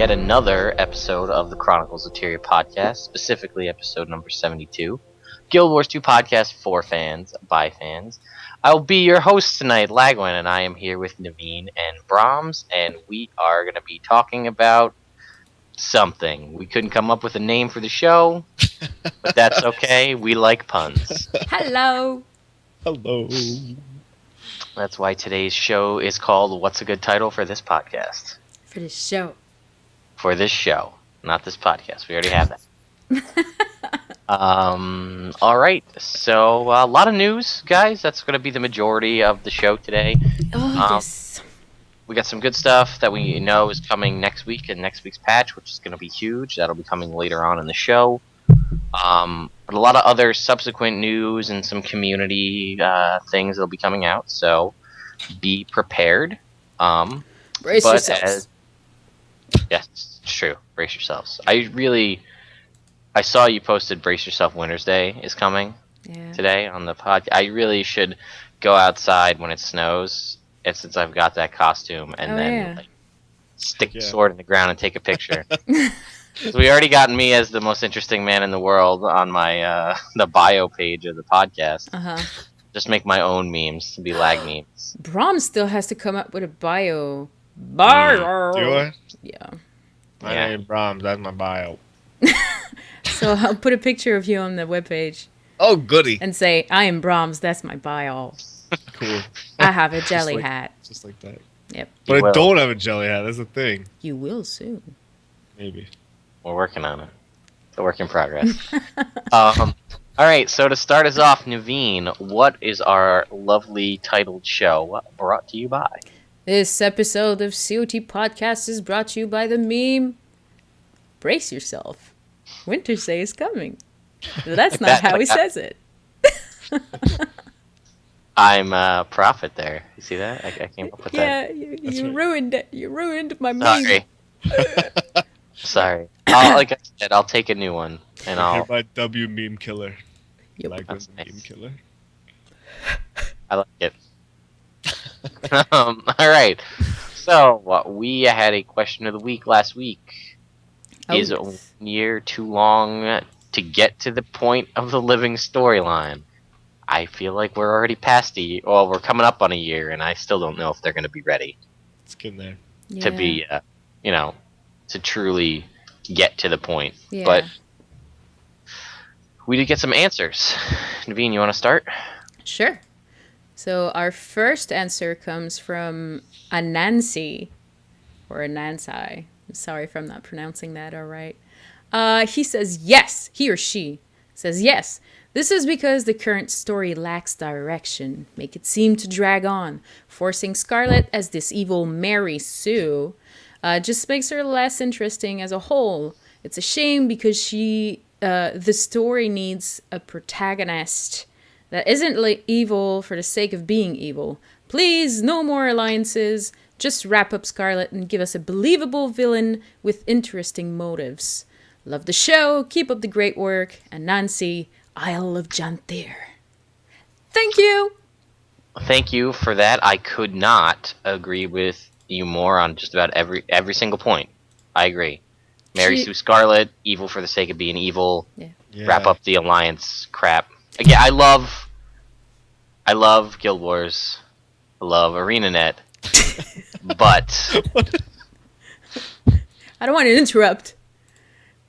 yet another episode of the Chronicles of Tyria podcast, specifically episode number 72. Guild Wars 2 podcast for fans, by fans. I'll be your host tonight, Lagwyn, and I am here with Naveen and Bromms, and we are going to be talking about something. We couldn't come up with a name for the show, but that's okay. We like puns. Hello. Hello. That's why today's show is called What's a Good Title for This Podcast? For this show. For this show, not this podcast. We already have that. All right. So a lot of news, guys. That's going to be the majority of the show today. Oh, yes. We got some good stuff that we know is coming next week in next week's patch, which is going to be huge. That'll be coming later on in the show. But a lot of other subsequent news and some community things that'll be coming out. So be prepared. Brace yourselves. Yes, it's true. Brace yourselves. I saw you posted Brace Yourself Winter's Day is coming today on the podcast. I really should go outside when it snows, and since I've got that costume, and stick the sword in the ground and take a picture. So we already got me as the most interesting man in the world on my the bio page of the podcast. Just make my own memes to be lag memes. Bromms still has to come up with a bio. Do I? Yeah. My name is Bromms. That's my bio. So I'll put a picture of you on the webpage. Oh, goody. And say, I am Bromms. That's my bio. Cool. I have a jelly hat. Just like that. Yep. But I don't have a jelly hat. That's the thing. You will soon. Maybe. We're working on it. It's a work in progress. All right, so to start us off, Naveen, what is our lovely titled show brought to you by? This episode of CoTPodcast is brought to you by the meme, Brace Yourself. Winter's Day is coming. That's not how he says it. I'm a prophet there. You see that? I came up with that. Yeah, you ruined it. You ruined my meme. Sorry. Like I said, I'll take a new one, and I'll. Hereby W meme killer. Yep. Lagwyn's Nice. meme killer. I like it. All right. So we had a question of the week last week. Is 1 year too long to get to the point of the living storyline? I feel like we're already past we're coming up on a year, and I still don't know if they're going to be ready It's getting there. to be, to truly get to the point. Yeah. But we did get some answers. Naveen, you want to start? Sure. So our first answer comes from Anansi, or Anansai. I'm sorry if I'm not pronouncing that all right. He says yes. He or she says yes. This is because the current story lacks direction. Make it seem to drag on. Forcing Scarlet as this evil Mary Sue just makes her less interesting as a whole. It's a shame because the story needs a protagonist that isn't evil for the sake of being evil. Please, no more alliances. Just wrap up Scarlet and give us a believable villain with interesting motives. Love the show. Keep up the great work. And Nancy, Isle of Jantir. Thank you. Thank you for that. I could not agree with you more on just about every single point. I agree. Mary Sue Scarlet, evil for the sake of being evil. Yeah. Wrap up the alliance crap. Again, I love Guild Wars. I love ArenaNet. But I don't want to interrupt,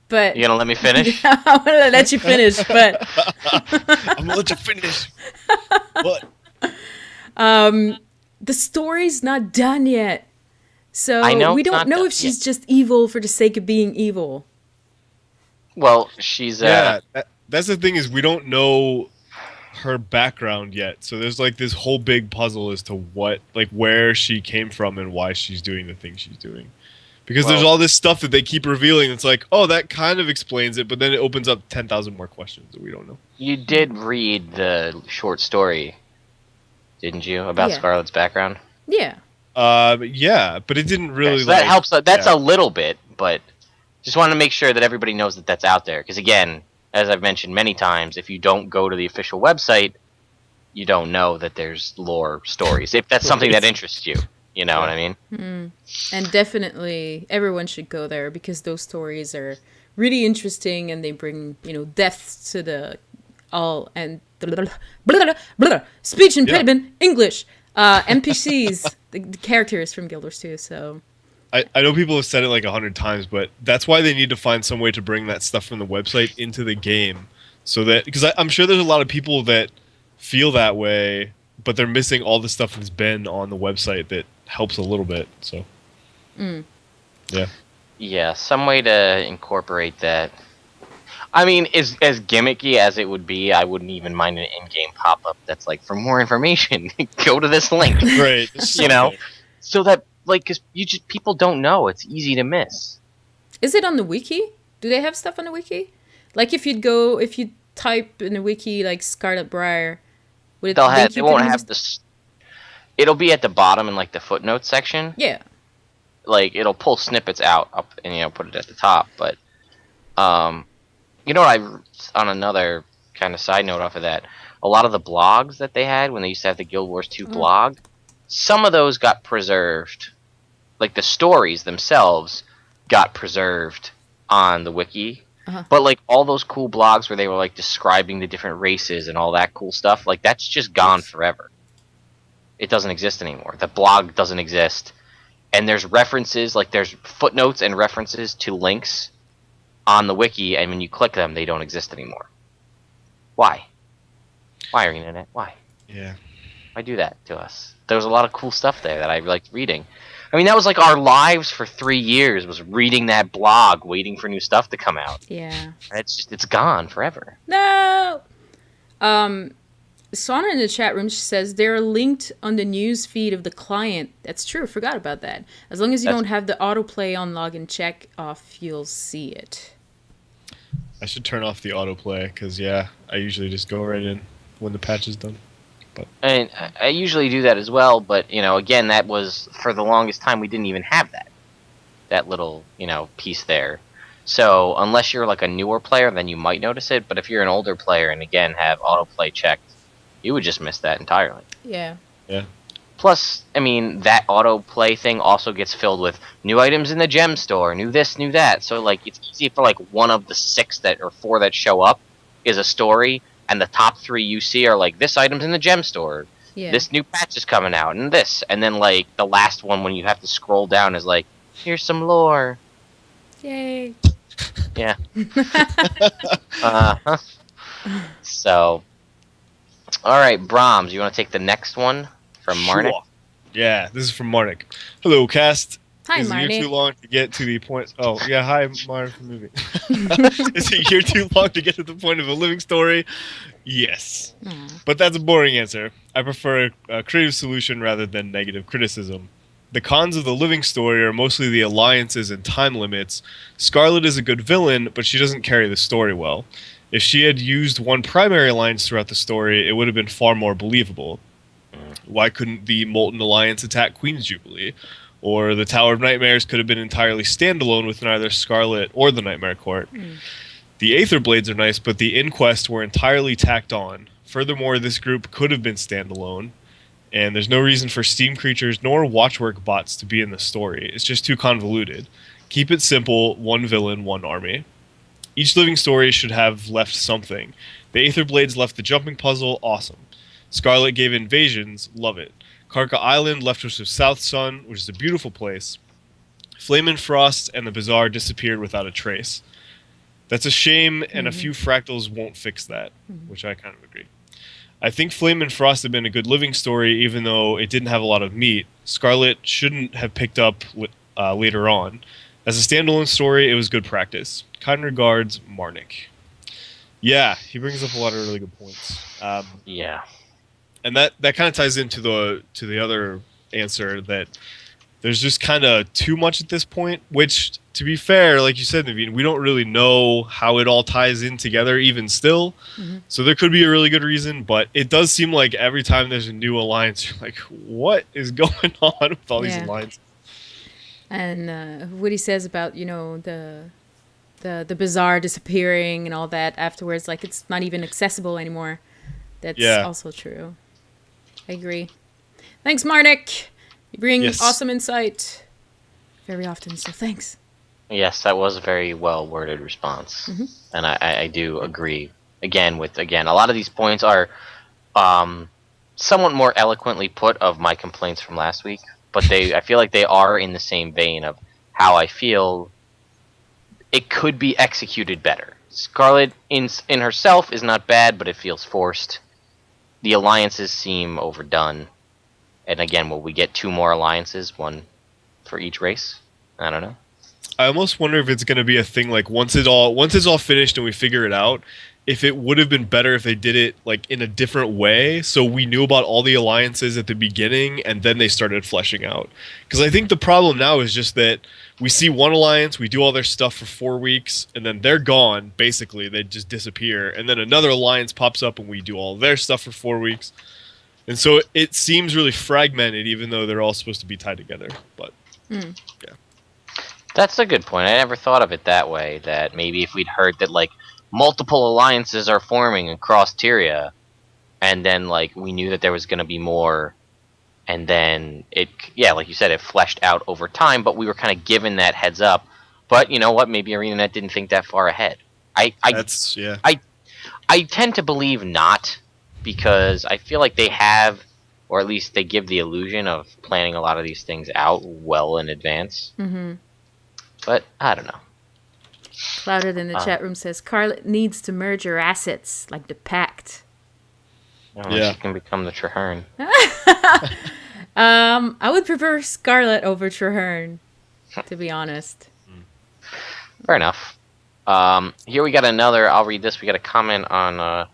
but you gonna let me finish? I want to let you finish, but I'm gonna let you finish. What? the story's not done yet, so I know we it's don't not know done if she's just evil for the sake of being evil. Well, she's That's the thing, is we don't know her background yet. So there's like this whole big puzzle as to where she came from and why she's doing the things she's doing. Because there's all this stuff that they keep revealing. It's like, oh, that kind of explains it, but then it opens up 10,000 more questions that we don't know. You did read the short story, didn't you, about Scarlet's background? Yeah. Yeah, but it didn't really. So that helps. That's a little bit, but just want to make sure that everybody knows that that's out there. Because again, as I've mentioned many times, if you don't go to the official website, you don't know that there's lore stories. If that's something that interests you, You know what I mean? And definitely everyone should go there because those stories are really interesting and they bring, depth to the all and speech impediment English NPCs, the characters from Guild Wars 2. So I know people have said it like 100 times, but that's why they need to find some way to bring that stuff from the website into the game, so that because I'm sure there's a lot of people that feel that way, but they're missing all the stuff that's been on the website that helps a little bit. So, yeah, some way to incorporate that. I mean, as gimmicky as it would be, I wouldn't even mind an in-game pop-up that's like, for more information, go to this link. Right. So that, like, because people don't know. It's easy to miss. is it on the wiki? Do they have stuff on the wiki? Like if you type in the wiki like Scarlet Briar, would it They won't have this. It'll be at the bottom in like the footnotes section. Yeah. Like it'll pull snippets out up and put it at the top. But you know what on another kind of side note off of that, a lot of the blogs that they had when they used to have the Guild Wars 2 blog, some of those got preserved. Like the stories themselves got preserved on the wiki. But like all those cool blogs where they were like describing the different races and all that cool stuff, like that's just gone forever. It doesn't exist anymore. The blog doesn't exist. And there's references, like there's footnotes and references to links on the wiki, and when you click them, they don't exist anymore. Why? Why, Internet? Why? Yeah. Why do that to us? There was a lot of cool stuff there that I liked reading. I mean, that was like our lives for 3 years, was reading that blog, waiting for new stuff to come out. Yeah. It's gone forever. No! Sona in the chat room says they're linked on the news feed of the client. That's true. Forgot about that. As long as you don't have the autoplay on login check off, you'll see it. I should turn off the autoplay because I usually just go right in when the patch is done. And I usually do that as well, but again, that was for the longest time we didn't even have that little piece there. So unless you're like a newer player, then you might notice it. But if you're an older player and again have autoplay checked, you would just miss that entirely. Yeah. Yeah. Plus, I mean, that autoplay thing also gets filled with new items in the gem store, new this, new that. So like it's easy for like one of the 6 or 4 that show up is a story. And the top 3 you see are like, this item's in the gem store. Yeah. This new patch is coming out, and this. And then, like, the last one when you have to scroll down is like, here's some lore. Yay. Yeah. So, all right, Bromms, you want to take the next one from Marnik? Sure. Yeah, this is from Marnik. Hello, cast. Hi, Is Marnik. a year too long to get to the point? Oh, yeah. Hi, Marnik from movie. Is a year too long to get to the point of a living story? Yes. But that's a boring answer. I prefer a creative solution rather than negative criticism. The cons of the living story are mostly the alliances and time limits. Scarlet is a good villain, but she doesn't carry the story well. If she had used one primary alliance throughout the story, it would have been far more believable. Why couldn't the Molten Alliance attack Queen's Jubilee? Or the Tower of Nightmares could have been entirely standalone with neither Scarlet or the Nightmare Court. The Aether Blades are nice, but the Inquest were entirely tacked on. Furthermore, this group could have been standalone, and there's no reason for Steam Creatures nor Watchwork bots to be in the story. It's just too convoluted. Keep it simple, one villain, one army. Each living story should have left something. The Aether Blades left the jumping puzzle, awesome. Scarlet gave invasions, love it. Karka Island left us with South Sun, which is a beautiful place. Flame and Frost and the Bazaar disappeared without a trace. That's a shame, and a few fractals won't fix that, which I kind of agree. I think Flame and Frost have been a good living story, even though it didn't have a lot of meat. Scarlet shouldn't have picked up later on. As a standalone story, it was good practice. Kind regards, Marnik. Yeah, he brings up a lot of really good points. Yeah. And that kind of ties into the other answer that there's just kind of too much at this point, which, to be fair, like you said, Naveen, we don't really know how it all ties in together even still. So there could be a really good reason, but it does seem like every time there's a new alliance, you're like, what is going on with all these alliances? And what he says about, the Bazaar disappearing and all that afterwards, like it's not even accessible anymore. That's also true. I agree. Thanks, Marnik. You bring awesome insight very often, so thanks. Yes, that was a very well worded response, and I do agree. Again, a lot of these points are somewhat more eloquently put of my complaints from last week, but I feel like they are in the same vein of how I feel it could be executed better. Scarlet in herself is not bad, but it feels forced. The alliances seem overdone, and again, will we get 2 more alliances, one for each race? I don't know. I almost wonder if it's going to be a thing like once it's all finished and we figure it out, if it would have been better if they did it like in a different way, so we knew about all the alliances at the beginning and then they started fleshing out. Because I think the problem now is just that we see one alliance, we do all their stuff for 4 weeks, and then they're gone. Basically, they just disappear, and then another alliance pops up and we do all their stuff for 4 weeks. And so it seems really fragmented, even though they're all supposed to be tied together. But yeah. That's a good point. I never thought of it that way, that maybe if we'd heard that, like, multiple alliances are forming across Tyria, and then, like, we knew that there was going to be more, and then like you said, it fleshed out over time, but we were kind of given that heads up. But you know what? Maybe ArenaNet didn't think that far ahead. I tend to believe not, because I feel like they have, or at least they give the illusion of planning a lot of these things out well in advance. Mm-hmm. But I don't know. Clouded in the chat room says Scarlet needs to merge her assets like the Pact. She can become the Traherne. I would prefer Scarlet over Traherne, to be honest. Fair enough. Here we got another. I'll read this. We got a comment on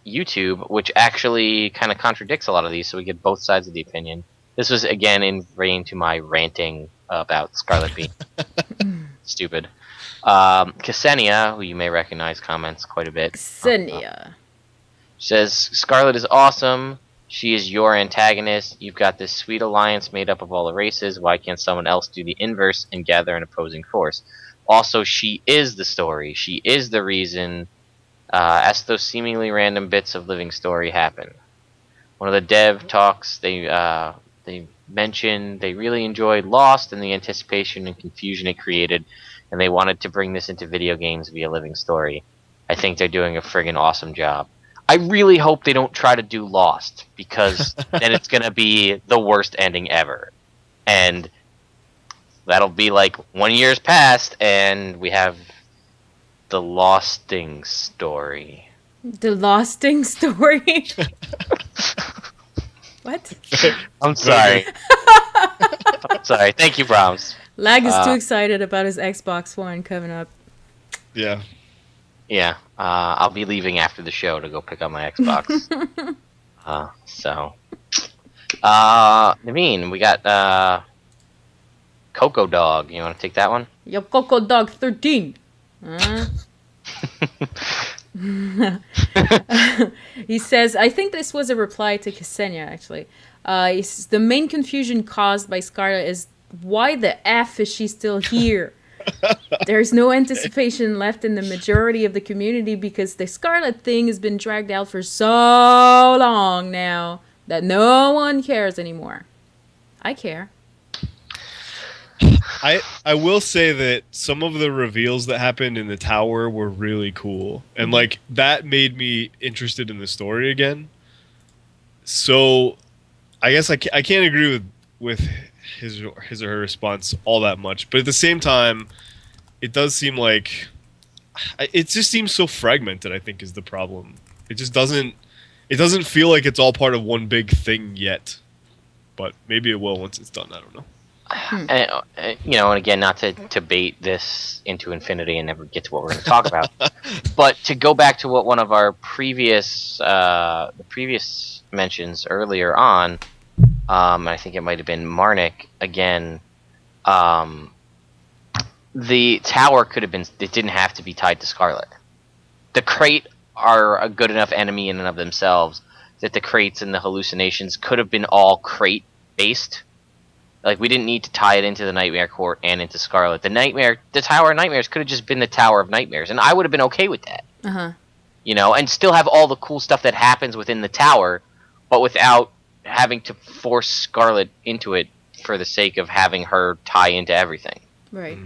YouTube, which actually kind of contradicts a lot of these, so we get both sides of the opinion. This was again in vein to my ranting about Scarlet being stupid. Ksenia, who you may recognize, comments quite a bit. Ksenia says Scarlet is awesome. She is your antagonist. You've got this sweet alliance made up of all the races. Why can't someone else do the inverse and gather an opposing force? Also, she is the story. She is the reason as those seemingly random bits of living story happen. One of the dev talks, they mentioned they really enjoyed Lost and the anticipation and confusion it created, and they wanted to bring this into video games via living story. I think they're doing a friggin' awesome job. I really hope they don't try to do Lost, because then it's going to be the worst ending ever. And that'll be like 1 year's passed, and we have the Losting story. The Losting story? What? I'm sorry. I'm sorry. Thank you, Bromms. Lag is too excited about his Xbox One coming up. Yeah. Yeah. I'll be leaving after the show to go pick up my Xbox. Naveen, we got Coco Dog. You want to take that one? Yo, Coco Dog 13. He says, I think this was a reply to Ksenia, actually. He says, the main confusion caused by Scarlet is, why the F is she still here? There's no anticipation left in the majority of the community because the Scarlet thing has been dragged out for so long now that no one cares anymore. I care. I will say that some of the reveals that happened in the tower were really cool, and like that made me interested in the story again. So I guess I can't agree with his or her response all that much, but at the same time, it does seem like it just seems so fragmented. I think is the problem. It just doesn't feel like it's all part of one big thing yet, but maybe it will once it's done. I don't know. And, and again, not to bait this into infinity and never get to what we're going to talk about, but to go back to what one of our previous mentions earlier on, I think it might have been Marnik again. The tower could have been. It didn't have to be tied to Scarlet. The Crate are a good enough enemy in and of themselves that the Crates and the hallucinations could have been all Crate based. Like, we didn't need to tie it into the Nightmare Court and into Scarlet. The Tower of Nightmares could have just been the Tower of Nightmares, and I would have been okay with that. Uh-huh. And still have all the cool stuff that happens within the tower, but without having to force Scarlet into it for the sake of having her tie into everything. Right.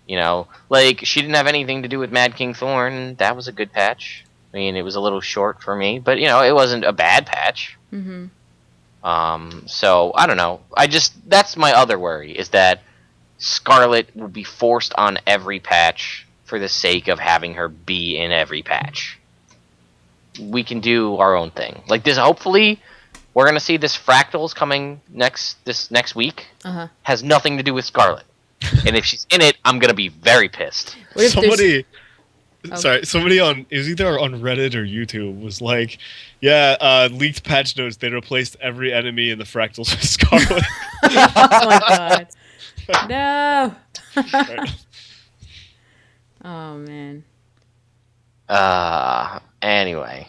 You know, like, she didn't have anything to do with Mad King Thorn. That was a good patch. I mean, it was a little short for me, but, you know, it wasn't a bad patch. Mm-hmm. So, I don't know. That's my other worry, is that Scarlet will be forced on every patch for the sake of having her be in every patch. We can do our own thing. Like this, hopefully, we're gonna see this Fractals coming next week. Has nothing to do with Scarlet, and if she's in it, I'm gonna be very pissed. Somebody on, it was either on Reddit or YouTube, was like, yeah, leaked patch notes, they replaced every enemy in the Fractals with Scarlet. Oh my god. No. Oh man. Anyway,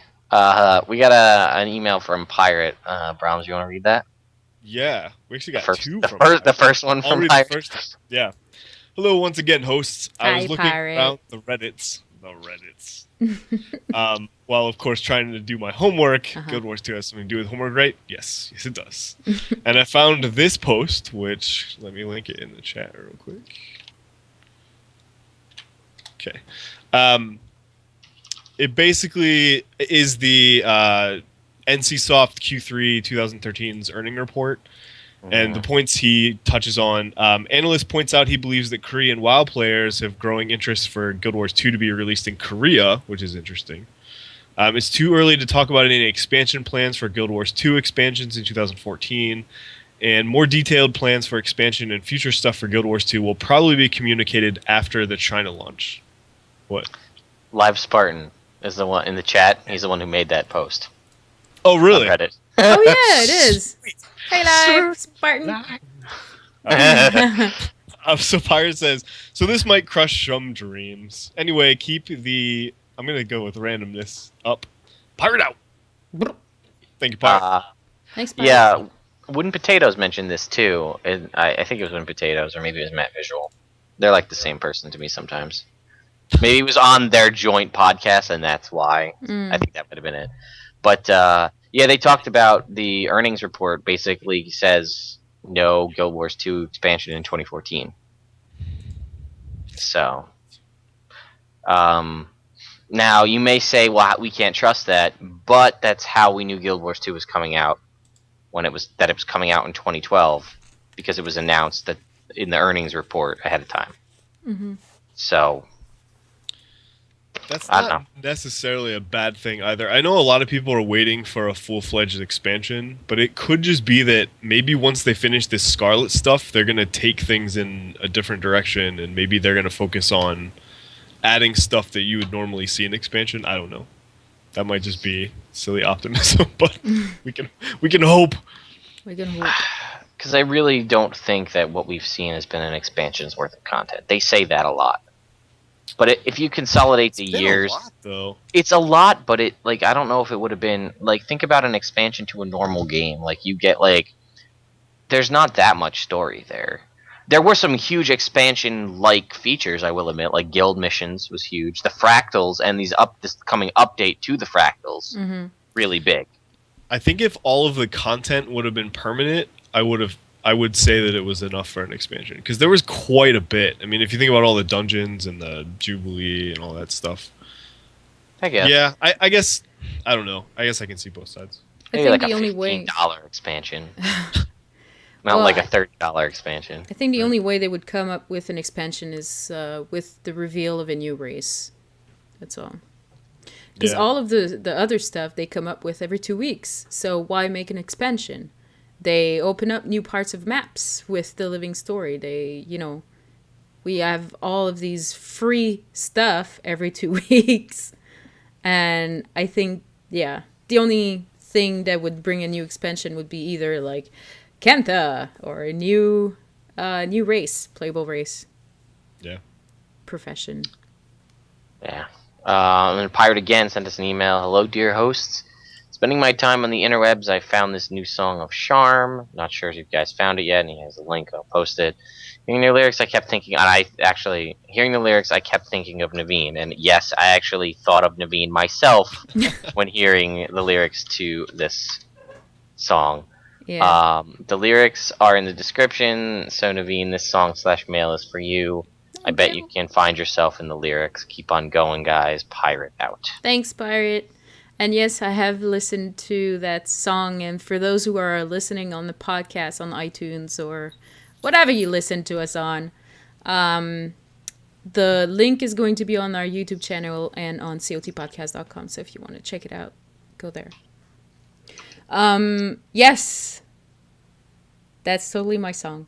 we got an email from Pirate. Bromms, you want to read that? Yeah, we actually got two from the first one from Pirate. Yeah. Hello once again, hosts. I was looking Pirate. around the Reddits. While of course trying to do my homework. Guild Wars 2 has something to do with homework, right? Yes it does. And I found this post, which, let me link it in the chat real quick. Okay. It basically is the NCSoft Q3 2013's earning report. And the points he touches on, analyst points out he believes that Korean WoW players have growing interest for Guild Wars 2 to be released in Korea, which is interesting. It's too early to talk about any expansion plans for Guild Wars 2 expansions in 2014, and more detailed plans for expansion and future stuff for Guild Wars 2 will probably be communicated after the China launch. What? Live Spartan is the one in the chat. He's the one who made that post. Oh, really? On Reddit. Oh yeah, it is. Hey, Live Spartan. So Pirate says, so this might crush some dreams. Anyway, keep the, I'm going to go with randomness up. Pirate out. Thank you, Pirate. Thanks, Pirate. Yeah, Wooden Potatoes mentioned this too. And I think it was Wooden Potatoes, or maybe it was Matt Visual. They're like the same person to me sometimes. Maybe it was on their joint podcast, and that's why. I think that would have been it. But yeah, they talked about the earnings report. Basically says no Guild Wars 2 expansion in 2014. So, now you may say, well, we can't trust that, but that's how we knew Guild Wars 2 was coming out when it was coming out in 2012, because it was announced that in the earnings report ahead of time. So. That's not necessarily a bad thing either. I know a lot of people are waiting for a full-fledged expansion, but it could just be that maybe once they finish this Scarlet stuff, they're going to take things in a different direction, and maybe they're going to focus on adding stuff that you would normally see in expansion. I don't know. That might just be silly optimism, but we can hope. We can hope. Because I really don't think that what we've seen has been an expansion's worth of content. They say that a lot. But if you consolidate the years, a lot, though. It's a lot. But I don't know if it would have been think about an expansion to a normal game. You get there's not that much story there. There were some huge expansion-like features, I will admit, like guild missions was huge. The Fractals and this coming update to the Fractals, really big. I think if all of the content would have been permanent, I would say that it was enough for an expansion, because there was quite a bit. I mean, if you think about all the dungeons and the Jubilee and all that stuff. I guess. Yeah, I guess, I don't know. I guess I can see both sides. Maybe like a $15 expansion. Not like a $30 expansion. I think the only way they would come up with an expansion is with the reveal of a new race. That's all. Because all of the other stuff they come up with every 2 weeks. So why make an expansion? They open up new parts of maps with the living story. We have all of these free stuff every 2 weeks. And I think, the only thing that would bring a new expansion would be either Kenta or a new race, playable race. Yeah. Profession. Yeah. And Pirate again sent us an email. Hello, dear hosts. Spending my time on the interwebs, I found this new song of Charm. Not sure if you guys found it yet, and he has a link. I'll post it. Hearing the lyrics, I kept thinking of Naveen. And yes, I actually thought of Naveen myself when hearing the lyrics to this song. Yeah. The lyrics are in the description. So Naveen, this song/mail is for you. I bet you can find yourself in the lyrics. Keep on going, guys. Pirate out. Thanks, Pirate. And yes, I have listened to that song. And for those who are listening on the podcast on iTunes or whatever you listen to us on, the link is going to be on our YouTube channel and on CoTPodcast.com. So if you want to check it out, go there. Yes, that's totally my song.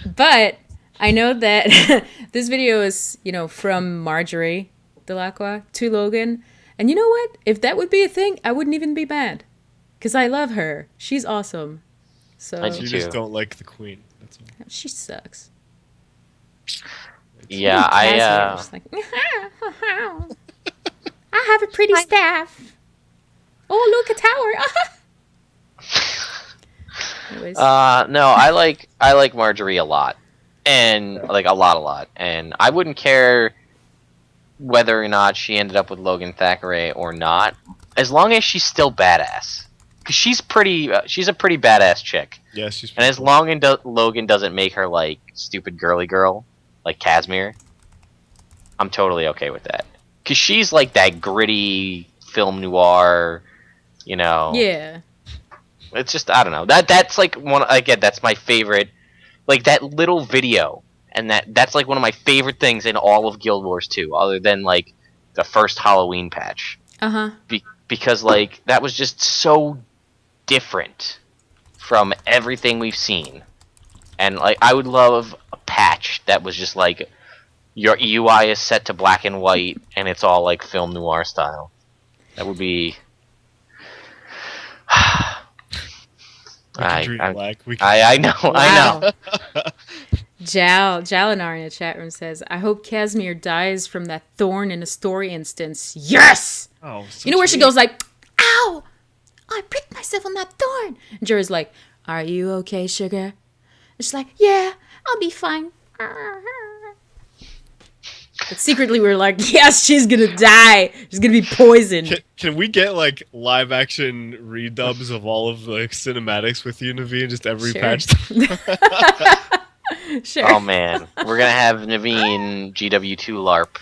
But I know that this video is, from Marjorie Delacroix to Logan. And you know what? If that would be a thing, I wouldn't even be mad. Because I love her. She's awesome. So I do You just don't like the queen. That's all. she sucks. Yeah, Like, I have a pretty staff. Oh, look, a tower. Anyways. No, I like Marjorie a lot, and like a lot, and I wouldn't care whether or not she ended up with Logan Thackeray or not, as long as she's still badass. Cause she's pretty, she's a pretty badass chick. Yeah, she's. And as long as Logan doesn't make her like stupid girly girl, like Casimir, I'm totally okay with that. Cause she's like that gritty film noir, Yeah. It's just, I don't know. That's like that's my favorite. Like that little video, and that's like one of my favorite things in all of Guild Wars 2, other than like the first Halloween patch. Uh-huh. Because like that was just so different from everything we've seen. And like I would love a patch that was just like your UI is set to black and white and it's all like film noir style. That would be I know. Wow. I know. Jalinar in the chat room says, I hope Casimir dies from that thorn in a story instance. Yes! Oh, You know where she goes like, ow! I pricked myself on that thorn. And Jorah's like, are you okay, sugar? And she's like, yeah, I'll be fine. But secretly we're like, yes, she's gonna die. She's gonna be poisoned. Can we get like live action redubs of all of the cinematics with you, Naveen? Just every Sure. patch. Sure. Oh man, we're gonna have Naveen GW2 LARP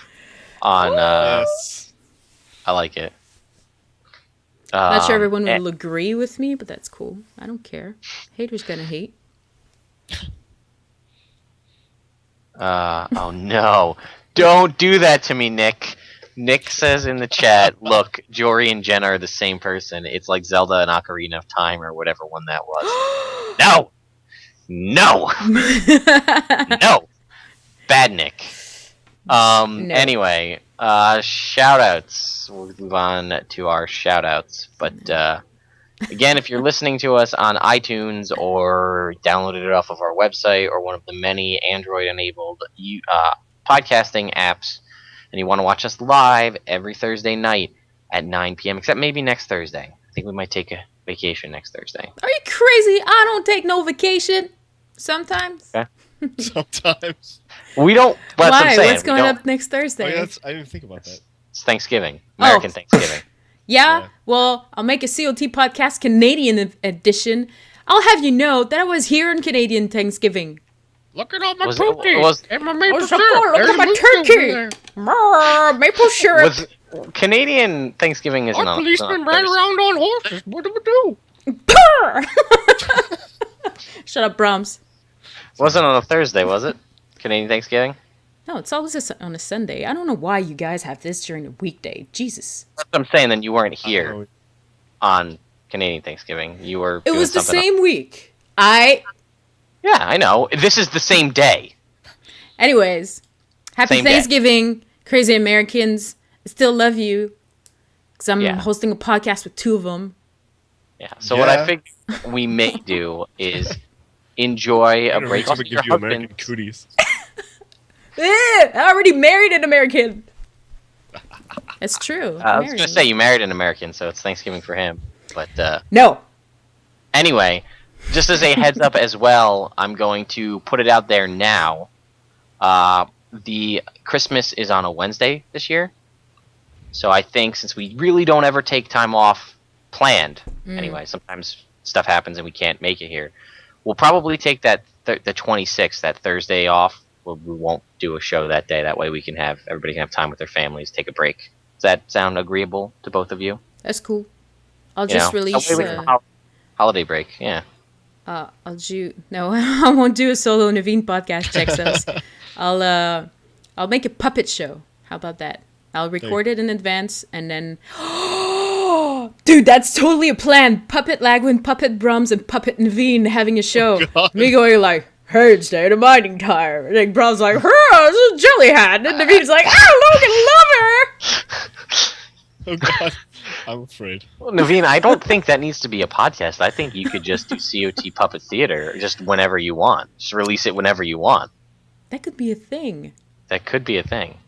on. Yes. I like it. Not sure everyone will agree with me, but that's cool. I don't care. Haters gonna hate. Oh no. Don't do that to me, Nick. Nick says in the chat, look, Jory and Jenna are the same person. It's like Zelda and Ocarina of Time or whatever one that was. No! No! No! Bad Nick. No. Anyway, shout-outs. We'll move on to our shout-outs. But, again, if you're listening to us on iTunes or downloaded it off of our website or one of the many Android-enabled podcasting apps, and you want to watch us live every Thursday night at 9 p.m., except maybe next Thursday. I think we might take a vacation next Thursday. Are you crazy? I don't take no vacation. Sometimes. Okay. Sometimes. We don't. That's what I'm Why? saying. What's going up next Thursday? Oh, yeah, I didn't think about that. It's Thanksgiving. American Thanksgiving. Yeah? Well, I'll make a COT podcast Canadian edition. I'll have you know that I was here on Canadian Thanksgiving. Look at all my Was- and my maple Look syrup. at my turkey. Maple syrup. Canadian Thanksgiving is Our not. policemen ride around on horses. What do we do? Shut up, Bromms. Wasn't on a Thursday, was it? Canadian Thanksgiving? No, it's always on a Sunday. I don't know why you guys have this during a weekday. Jesus. That's what I'm saying. Then you weren't here on Canadian Thanksgiving. You were. It doing was the something same else. week. Yeah, I know. This is the same day. Anyways, happy Same day. Thanksgiving, crazy Americans. I still love you. Because I'm hosting a podcast with two of them. Yeah. So what I think we may do is enjoy a break. Also give you American cooties. I already married an American. That's true. I was gonna say you married an American, so it's Thanksgiving for him. But no. Anyway, just as a heads up as well, I'm going to put it out there now. The Christmas is on a Wednesday this year, so I think since we really don't ever take time off planned, anyway, sometimes stuff happens and we can't make it here. We'll probably take that the 26th, that Thursday off. We won't do a show that day. That way everybody can have time with their families, take a break. Does that sound agreeable to both of you? That's cool. I'll just release holiday break. Yeah. I won't do a solo Naveen podcast. Checks us. I'll make a puppet show. How about that? I'll record it in advance and then. Dude, that's totally a plan. Puppet Lagwyn, Puppet Bromms, and Puppet Naveen having a show. Me going like, hey, it's day of binding time. And then Bromms like, this is Jelly Hat. And Naveen's like, Logan, love her. Oh God, I'm afraid. Well, Naveen, I don't think that needs to be a podcast. I think you could just do COT Puppet Theater just whenever you want. Just release it whenever you want. That could be a thing. That could be a thing.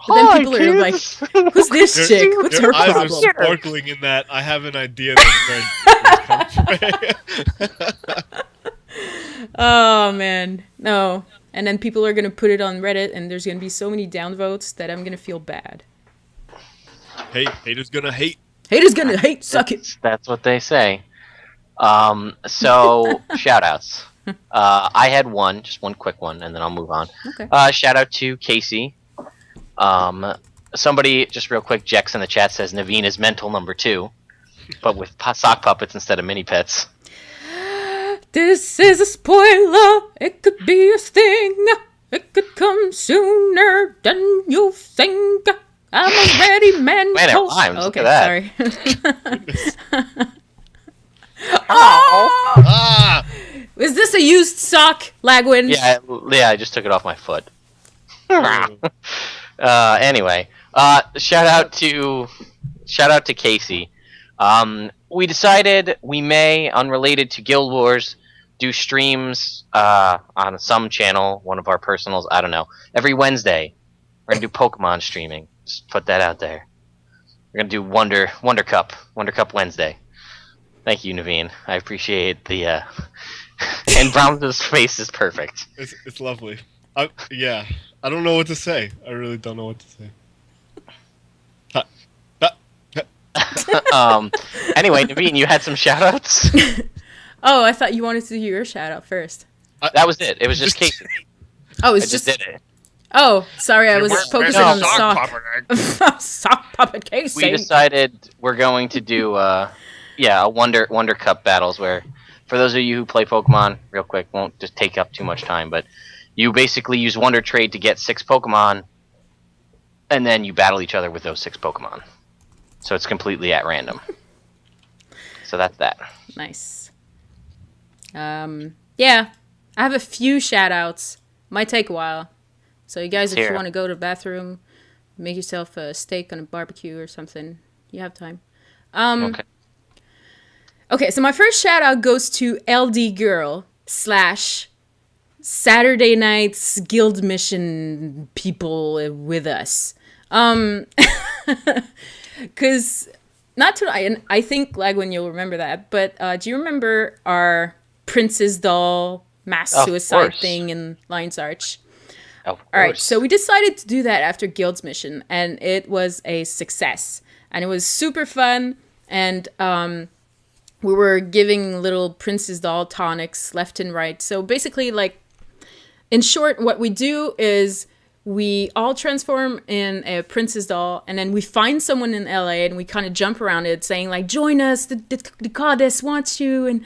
But then people are like, who's this chick? What's her eyes problem? are sparkling in that. I have an idea that Oh, man. No. And then people are going to put it on Reddit, and there's going to be so many downvotes that I'm going to feel bad. Hey, haters gonna hate. Haters gonna hate, suck it. That's what they say. So, shout-outs. I had just one quick one, and then I'll move on. Okay. Shout-out to Casey. Somebody, just real quick, Jex in the chat says Naveen is mental number 2, but with sock puppets instead of mini pets. This is a spoiler. It could be a thing. It could come sooner than you think. I'm already mental. Man, it rhymes. Okay, sorry. Oh! Is this a used sock, Lagwyn? Yeah, I just took it off my foot. Anyway, shout out to Casey. We decided we may, unrelated to Guild Wars, do streams on some channel, one of our personals. I don't know. Every Wednesday, we're gonna do Pokemon streaming. Just put that out there. We're gonna do Wonder Cup Wednesday. Thank you, Naveen. I appreciate the. And Brown's face is perfect. It's lovely. I don't know what to say. I really don't know what to say. Anyway, Naveen, you had some shoutouts? Oh, I thought you wanted to do your shoutout first. That was it. It was just Casey. Oh, I just did it. Oh, sorry, I was focusing on the sock. Sock puppet Casey. We decided we're going to do a Wonder Cup battles where, for those of you who play Pokemon, real quick, won't just take up too much time, but you basically use Wonder Trade to get 6 Pokemon, and then you battle each other with those 6 Pokemon. So it's completely at random. So that's that. Nice. Yeah, I have a few shout-outs. Might take a while. So you guys, if you want to go to the bathroom, make yourself a steak on a barbecue or something, you have time. Okay, so my first shout-out goes to LD Girl / Saturday Nights Guild Mission people with us. Because, I think, Lagwyn, you'll remember that, but do you remember our Princess Doll mass suicide thing in Lion's Arch? Of course. All right, so we decided to do that after Guild's Mission, and it was a success. And it was super fun, and we were giving little Princess Doll tonics left and right. So basically, like, in short, what we do is we all transform in a Princess Doll, and then we find someone in LA, and we kind of jump around it saying, like, join us, the goddess wants you, and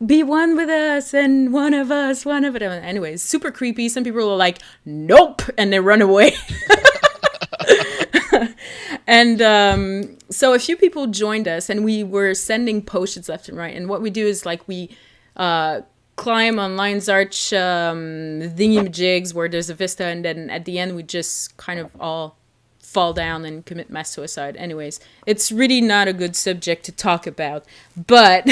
be one with us, and one of us, one of them. Anyways, super creepy. Some people are like, nope, and they run away. And so a few people joined us, and we were sending potions left and right. And what we do is, like, we climb on Lion's Arch thingy-majigs where there's a vista, and then at the end we just kind of all fall down and commit mass suicide. Anyways, it's really not a good subject to talk about, but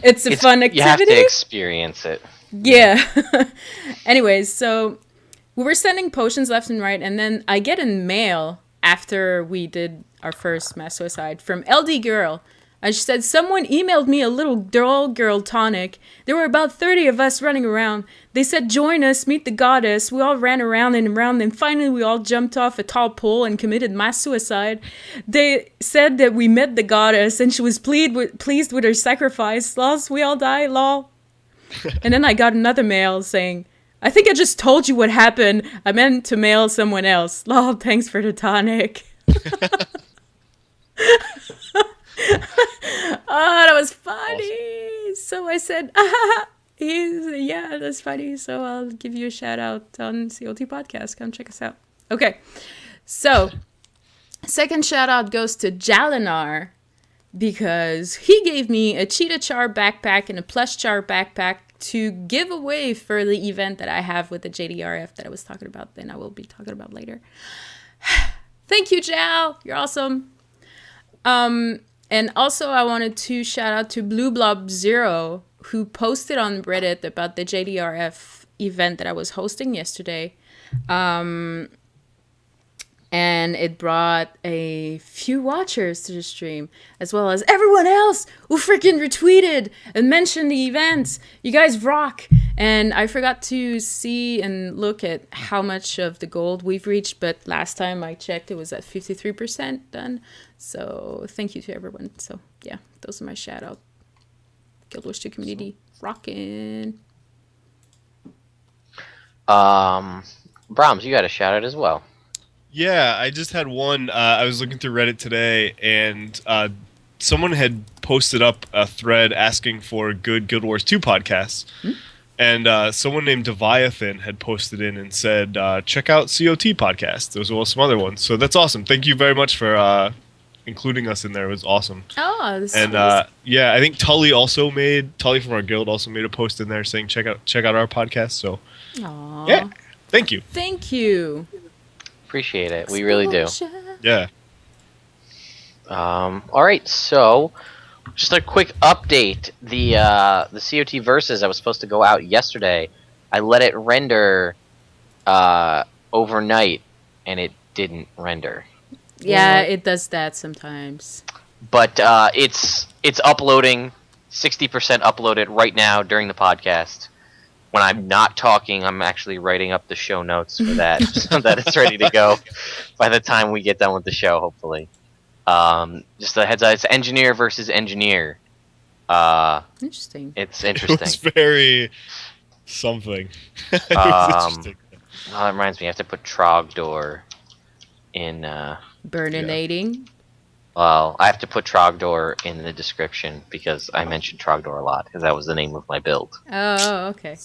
it's a fun activity. You have to experience it. Yeah. Anyways, so we were sending potions left and right, and then I get a mail after we did our first mass suicide from LD Girl. And she said, someone emailed me a little girl tonic. There were about 30 of us running around. They said, join us, meet the goddess. We all ran around and around, and finally we all jumped off a tall pole and committed mass suicide. They said that we met the goddess, and she was pleased with her sacrifice. Lols, we all die, lol. And then I got another mail saying, I think I just told you what happened. I meant to mail someone else. Lol, thanks for the tonic. Oh, that was funny. Awesome. So I said, yeah, that's funny. So I'll give you a shout out on CoTPodcast. Come check us out. Okay. So second shout out goes to Jalinar because he gave me a cheetah char backpack and a plush char backpack to give away for the event that I have with the JDRF that I was talking about. Then I will be talking about later. Thank you, Jal. You're awesome. And also I wanted to shout out to Blue Blob Zero, who posted on Reddit about the JDRF event that I was hosting yesterday. And it brought a few watchers to the stream, as well as everyone else who freaking retweeted and mentioned the events. You guys rock. And I forgot to see and look at how much of the gold we've reached, but last time I checked, it was at 53% done. So thank you to everyone. So yeah, those are my shout out. Guild Wars 2 community rockin'. Bromms, you got a shout out as well. Yeah, I just had one. I was looking through Reddit today, and someone had posted up a thread asking for good Guild Wars 2 podcasts. And someone named Deviathan had posted in and said, check out CoTPodcast. There was well some other ones. So that's awesome. Thank you very much for including us in there. It was awesome. Oh, this and yeah, I think Tully from our guild also made a post in there saying check out our podcast. So aww. Yeah, thank you. Thank you. Appreciate it. We really do. Yeah. All right, so just a quick update. The COT Versus that was supposed to go out yesterday, I let it render overnight, and it didn't render. Yeah, it does that sometimes. But it's uploading, 60% uploaded right now during the podcast. When I'm not talking, I'm actually writing up the show notes for that, so that it's ready to go by the time we get done with the show, hopefully. Just a heads up, it's engineer versus engineer. Interesting. It's interesting. It was very something. It was interesting. Well, that reminds me, I have to put Trogdor in... Burninating? Yeah. Well, I have to put Trogdor in the description because I mentioned Trogdor a lot because that was the name of my build. Oh, okay.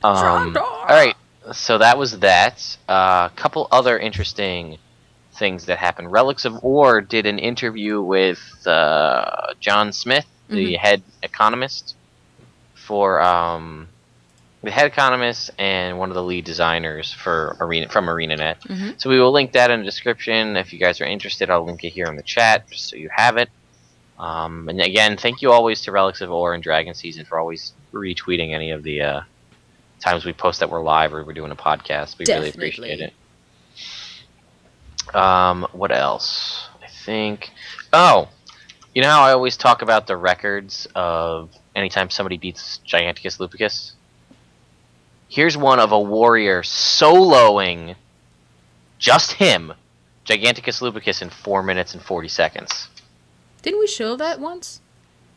Alright, so that was that. A couple other interesting things that happened. Relics of Ore did an interview with John Smith, the head economist for... the head economist and one of the lead designers for ArenaNet. So we will link that in the description. If you guys are interested, I'll link it here in the chat just so you have it. And again, thank you always to Relics of Ore and Dragon Season for always retweeting any of the times we post that we're live or we're doing a podcast. We really appreciate it. What else? I think... Oh! You know how I always talk about the records of anytime somebody beats Giganticus Lupicus? Here's one of a warrior soloing just him, Giganticus Lupicus, in 4 minutes and 40 seconds. Didn't we show that once?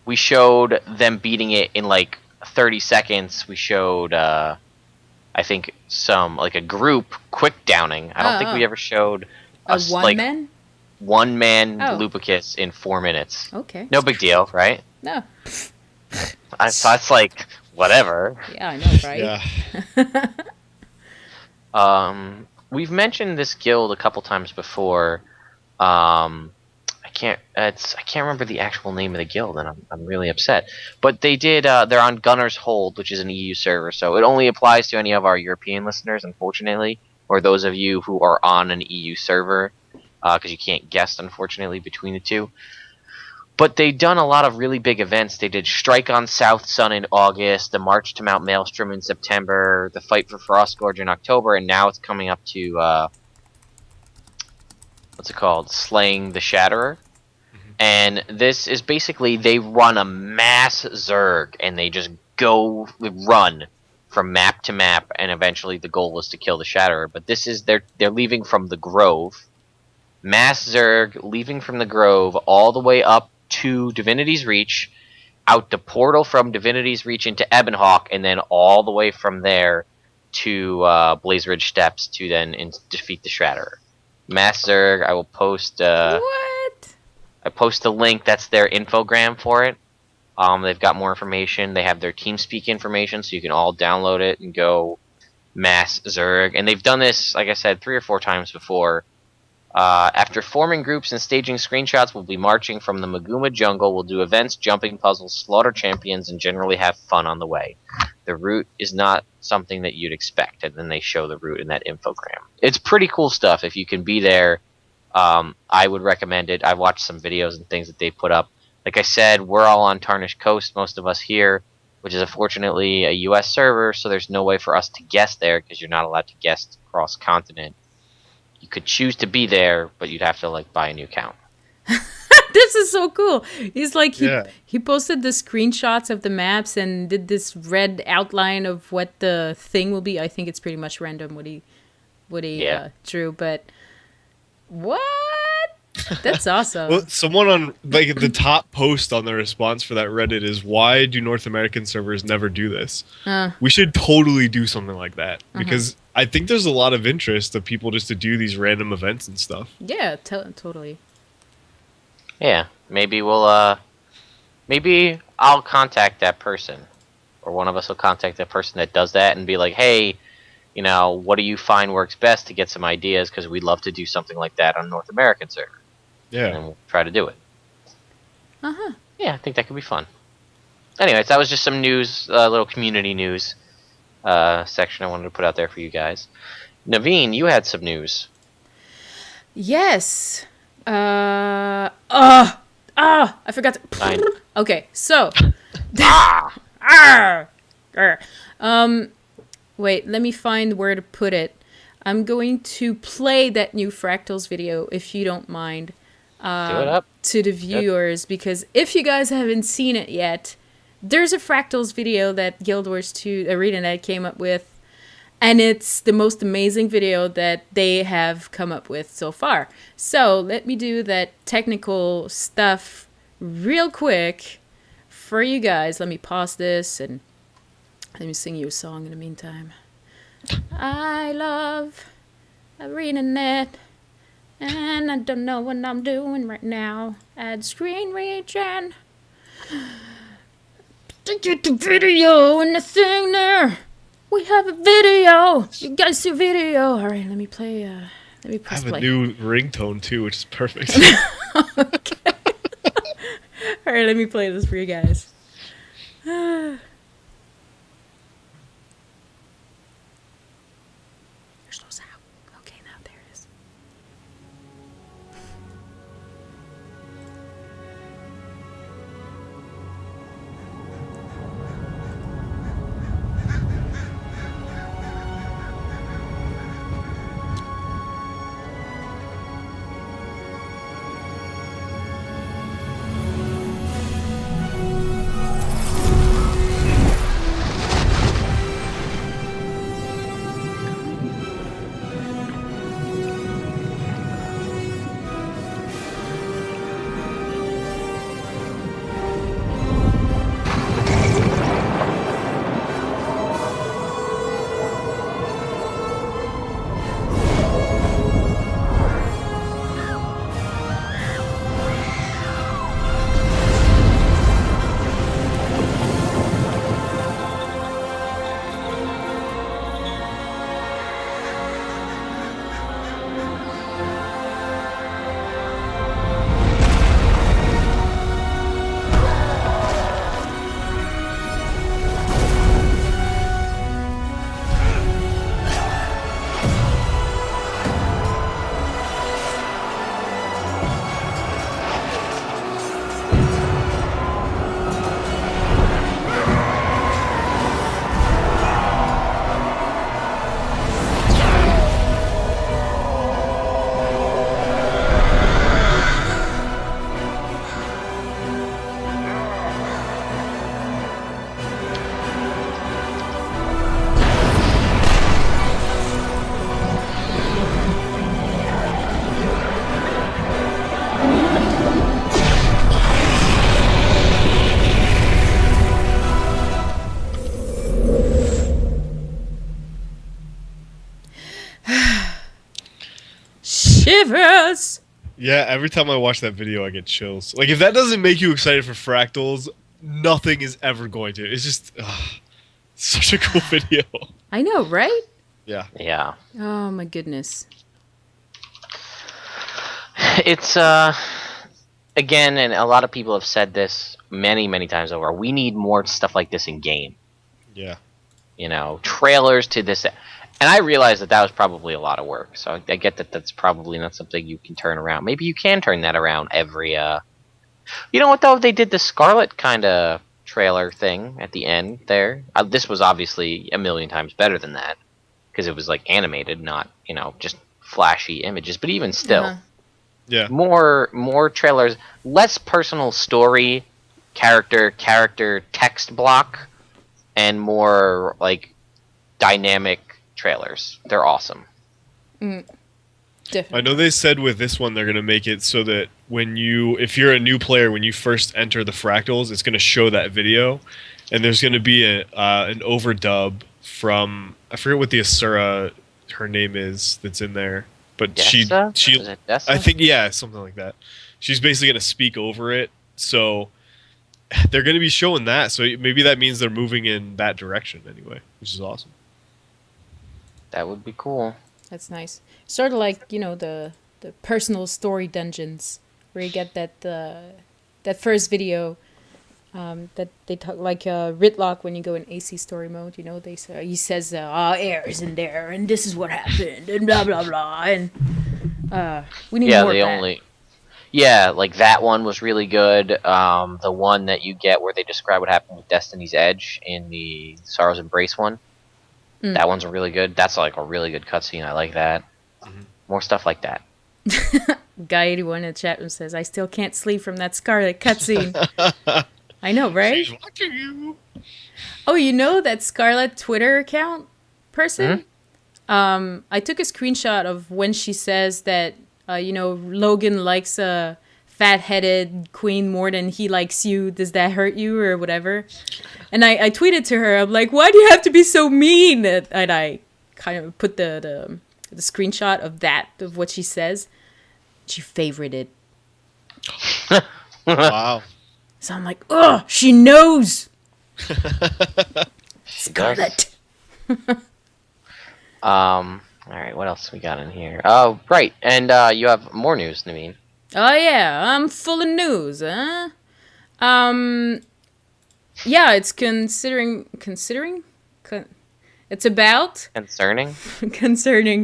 We showed them beating it in like 30 seconds. We showed, I think, a group quick downing. I don't think we ever showed a one-man? One-man Lupicus in 4 minutes. Okay. No big deal, right? No. That's like... whatever. Yeah, I know, right? Yeah. We've mentioned this guild a couple times before. I can't remember the actual name of the guild, and I'm really upset. But they did. They're on Gunner's Hold, which is an EU server, so it only applies to any of our European listeners, unfortunately, or those of you who are on an EU server, because you can't guest, unfortunately, between the two. But they've done a lot of really big events. They did Strike on South Sun in August, the March to Mount Maelstrom in September, the Fight for Frostgorge in October, and now it's coming up to what's it called? Slaying the Shatterer. And this is basically they run a mass Zerg and they just go run from map to map, and eventually the goal is to kill the Shatterer. But this is they're leaving from the Grove, mass Zerg leaving from the Grove all the way up to Divinity's Reach, out the portal from Divinity's Reach into Ebonhawk, and then all the way from there to Blaze Ridge Steps to then defeat the Shatterer. Mass Zerg. I will post. What? I post the link. That's their infogram for it. They've got more information. They have their TeamSpeak information, so you can all download it and go mass Zerg. And they've done this, like I said, 3 or 4 times before. After forming groups and staging screenshots, we'll be marching from the Maguma jungle. We'll do events, jumping puzzles, slaughter champions, and generally have fun on the way. The route is not something that you'd expect, and then they show the route in that infogram. It's pretty cool stuff. If you can be there, I would recommend it. I watched some videos and things that they put up. Like I said, we're all on Tarnished Coast, most of us here, which is unfortunately a U.S. server, so there's no way for us to guest there because you're not allowed to guest cross-continent. You could choose to be there, but you'd have to like buy a new account. This is so cool. He's like he posted the screenshots of the maps and did this red outline of what the thing will be. I think it's pretty much random what he drew, but what? That's awesome. Well, someone on like the top post on the response for that Reddit is, why do North American servers never do this? We should totally do something like that because I think there's a lot of interest of people just to do these random events and stuff. Yeah, totally. Yeah, maybe we'll maybe I'll contact that person, or one of us will contact that person that does that and be like, hey, you know, what do you find works best, to get some ideas, because we'd love to do something like that on North American server. Yeah. And we'll try to do it. Yeah, I think that could be fun. Anyways, that was just some news, little community news section I wanted to put out there for you guys. Naveen, you had some news. Yes. I forgot to... Okay, so... Wait, let me find where to put it. I'm going to play that new Fractals video, if you don't mind, Do it up. to the viewers, because if you guys haven't seen it yet, there's a Fractals video that Guild Wars 2 ArenaNet came up with, and it's the most amazing video that they have come up with so far. So let me do that technical stuff real quick for you guys. Let me pause this and let me sing you a song in the meantime. I love ArenaNet, and I don't know what I'm doing right now. Add screen region. Get the video and the thing there. We have a video. You guys see video. All right, let me play. Let me press play. I have a new ringtone too, which is perfect. Okay. All right, let me play this for you guys. Where's no sound? Okay, now there it is. universe. Yeah, every time I watch that video, I get chills. Like, if that doesn't make you excited for fractals, nothing is ever going to. It's just such a cool video. I know, right? Yeah. Yeah. Oh my goodness. It's again, and a lot of people have said this many times over. We need more stuff like this in game. Yeah. You know, trailers to this. And I realize that was probably a lot of work. So I get that that's probably not something you can turn around. Maybe you can turn that around every. You know what though? They did the Scarlet kind of trailer thing at the end there. This was obviously a million times better than that because it was like animated, not just flashy images. But even still, yeah, more trailers, less personal story, character text block, and more like dynamic trailers. They're awesome. Definitely. I know they said with this one they're going to make it so that if you're a new player, when you first enter the fractals, it's going to show that video, and there's going to be an overdub from, I forget what the Asura her name is that's in there, but Dessa? she Is it Dessa? I think something like that. She's basically going to speak over it, so they're going to be showing that. So maybe that means they're moving in that direction anyway, which is awesome. That would be cool. That's nice. Sort of like, the personal story dungeons where you get that first video that they talk like Ritlock when you go in AC story mode. They say he says air is in there and this is what happened and blah blah blah and we need more of that. Yeah, like that one was really good. The one that you get where they describe what happened with Destiny's Edge in the Sorrow's Embrace one. That one's really good. That's like a really good cutscene. I like that. More stuff like that. Guy81 in the chat room says, I still can't sleep from that Scarlet cutscene. I know, right? She's watching you. Oh, that Scarlet Twitter account person? I took a screenshot of when she says that, Logan likes a fat-headed queen more than he likes you. Does that hurt you or whatever? And I tweeted to her, I'm like, why do you have to be so mean? And I kind of put the screenshot of what she says. She favorited. Wow. So I'm like, oh, she knows. Scarlet. All right, what else we got in here? Oh, right, and you have more news, Naveen. Oh yeah, I'm full of news, huh? Yeah, it's considering. It's about concerning.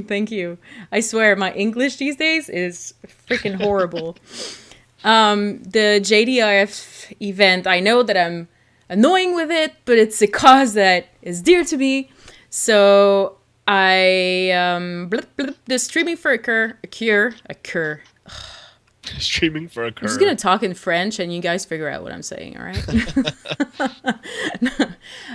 Thank you. I swear, my English these days is freaking horrible. The JDIF event. I know that I'm annoying with it, but it's a cause that is dear to me. So I the streaming for a cure. Streaming for a cure. I'm just gonna talk in French, and you guys figure out what I'm saying. All right.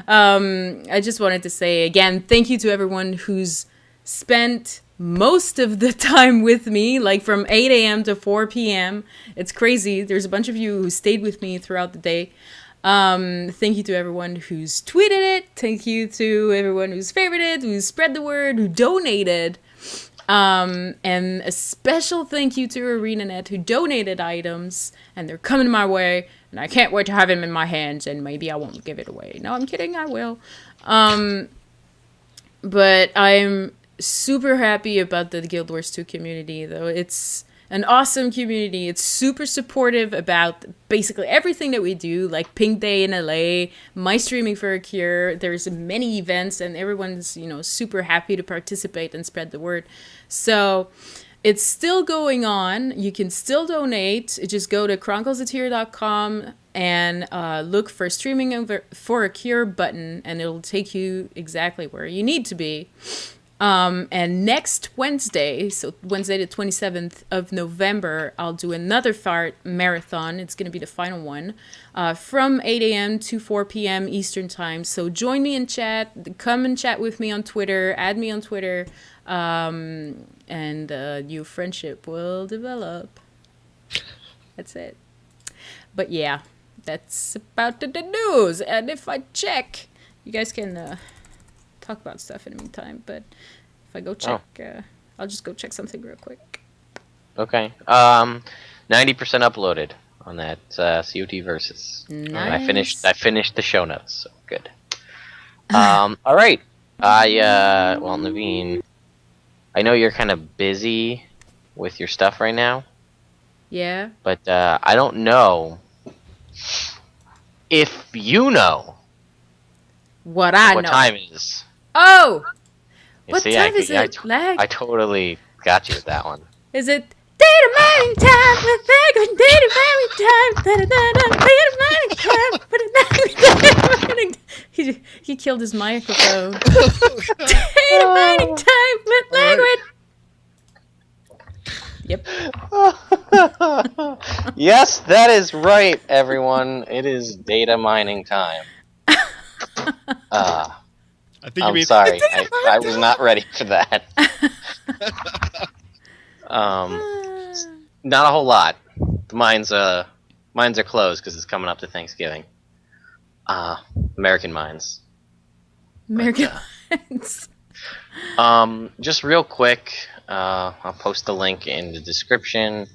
I just wanted to say again, thank you to everyone who's spent most of the time with me, like from 8 a.m. to 4 p.m. It's crazy. There's a bunch of you who stayed with me throughout the day. Thank you to everyone who's tweeted it. Thank you to everyone who's favorited, who spread the word, who donated. And a special thank you to ArenaNet who donated items, and they're coming my way, and I can't wait to have them in my hands, and maybe I won't give it away. No, I'm kidding, I will. But I'm super happy about the Guild Wars 2 community, though. It's an awesome community. It's super supportive about basically everything that we do, like Pink Day in LA, my streaming for a cure. There's many events, and everyone's, super happy to participate and spread the word. So it's still going on. You can still donate. Just go to chroniclesoftyr.com and look for streaming for a cure button, and it'll take you exactly where you need to be. And next Wednesday, so Wednesday the 27th of November, I'll do another fart marathon. It's going to be the final one, from 8 a.m. to 4 p.m. Eastern time. So join me in chat. Come and chat with me on Twitter. Add me on Twitter. And new friendship will develop. That's it. But yeah, that's about the news. And if I check, you guys can talk about stuff in the meantime. But if I go check, I'll just go check something real quick. Okay. 90% uploaded on that COT versus. Nice. I finished the show notes. So good. All right. Well, Naveen, I know you're kind of busy with your stuff right now, Yeah. but I don't know if you know What I what know. time it is. Oh! You What see, time is it, Lag? I totally got you with that one. Is it data mining time with Lagwyn? Data mining time. Data mining time. He killed his microphone. Data mining time with Lagwyn. Yep. Yes, that is right, everyone. It is data mining time. I think you I'm mean sorry. I was not ready for that. Not a whole lot. Mine's are closed because it's coming up to Thanksgiving. American Mines. American Mines. Just real quick, I'll post the link in the description.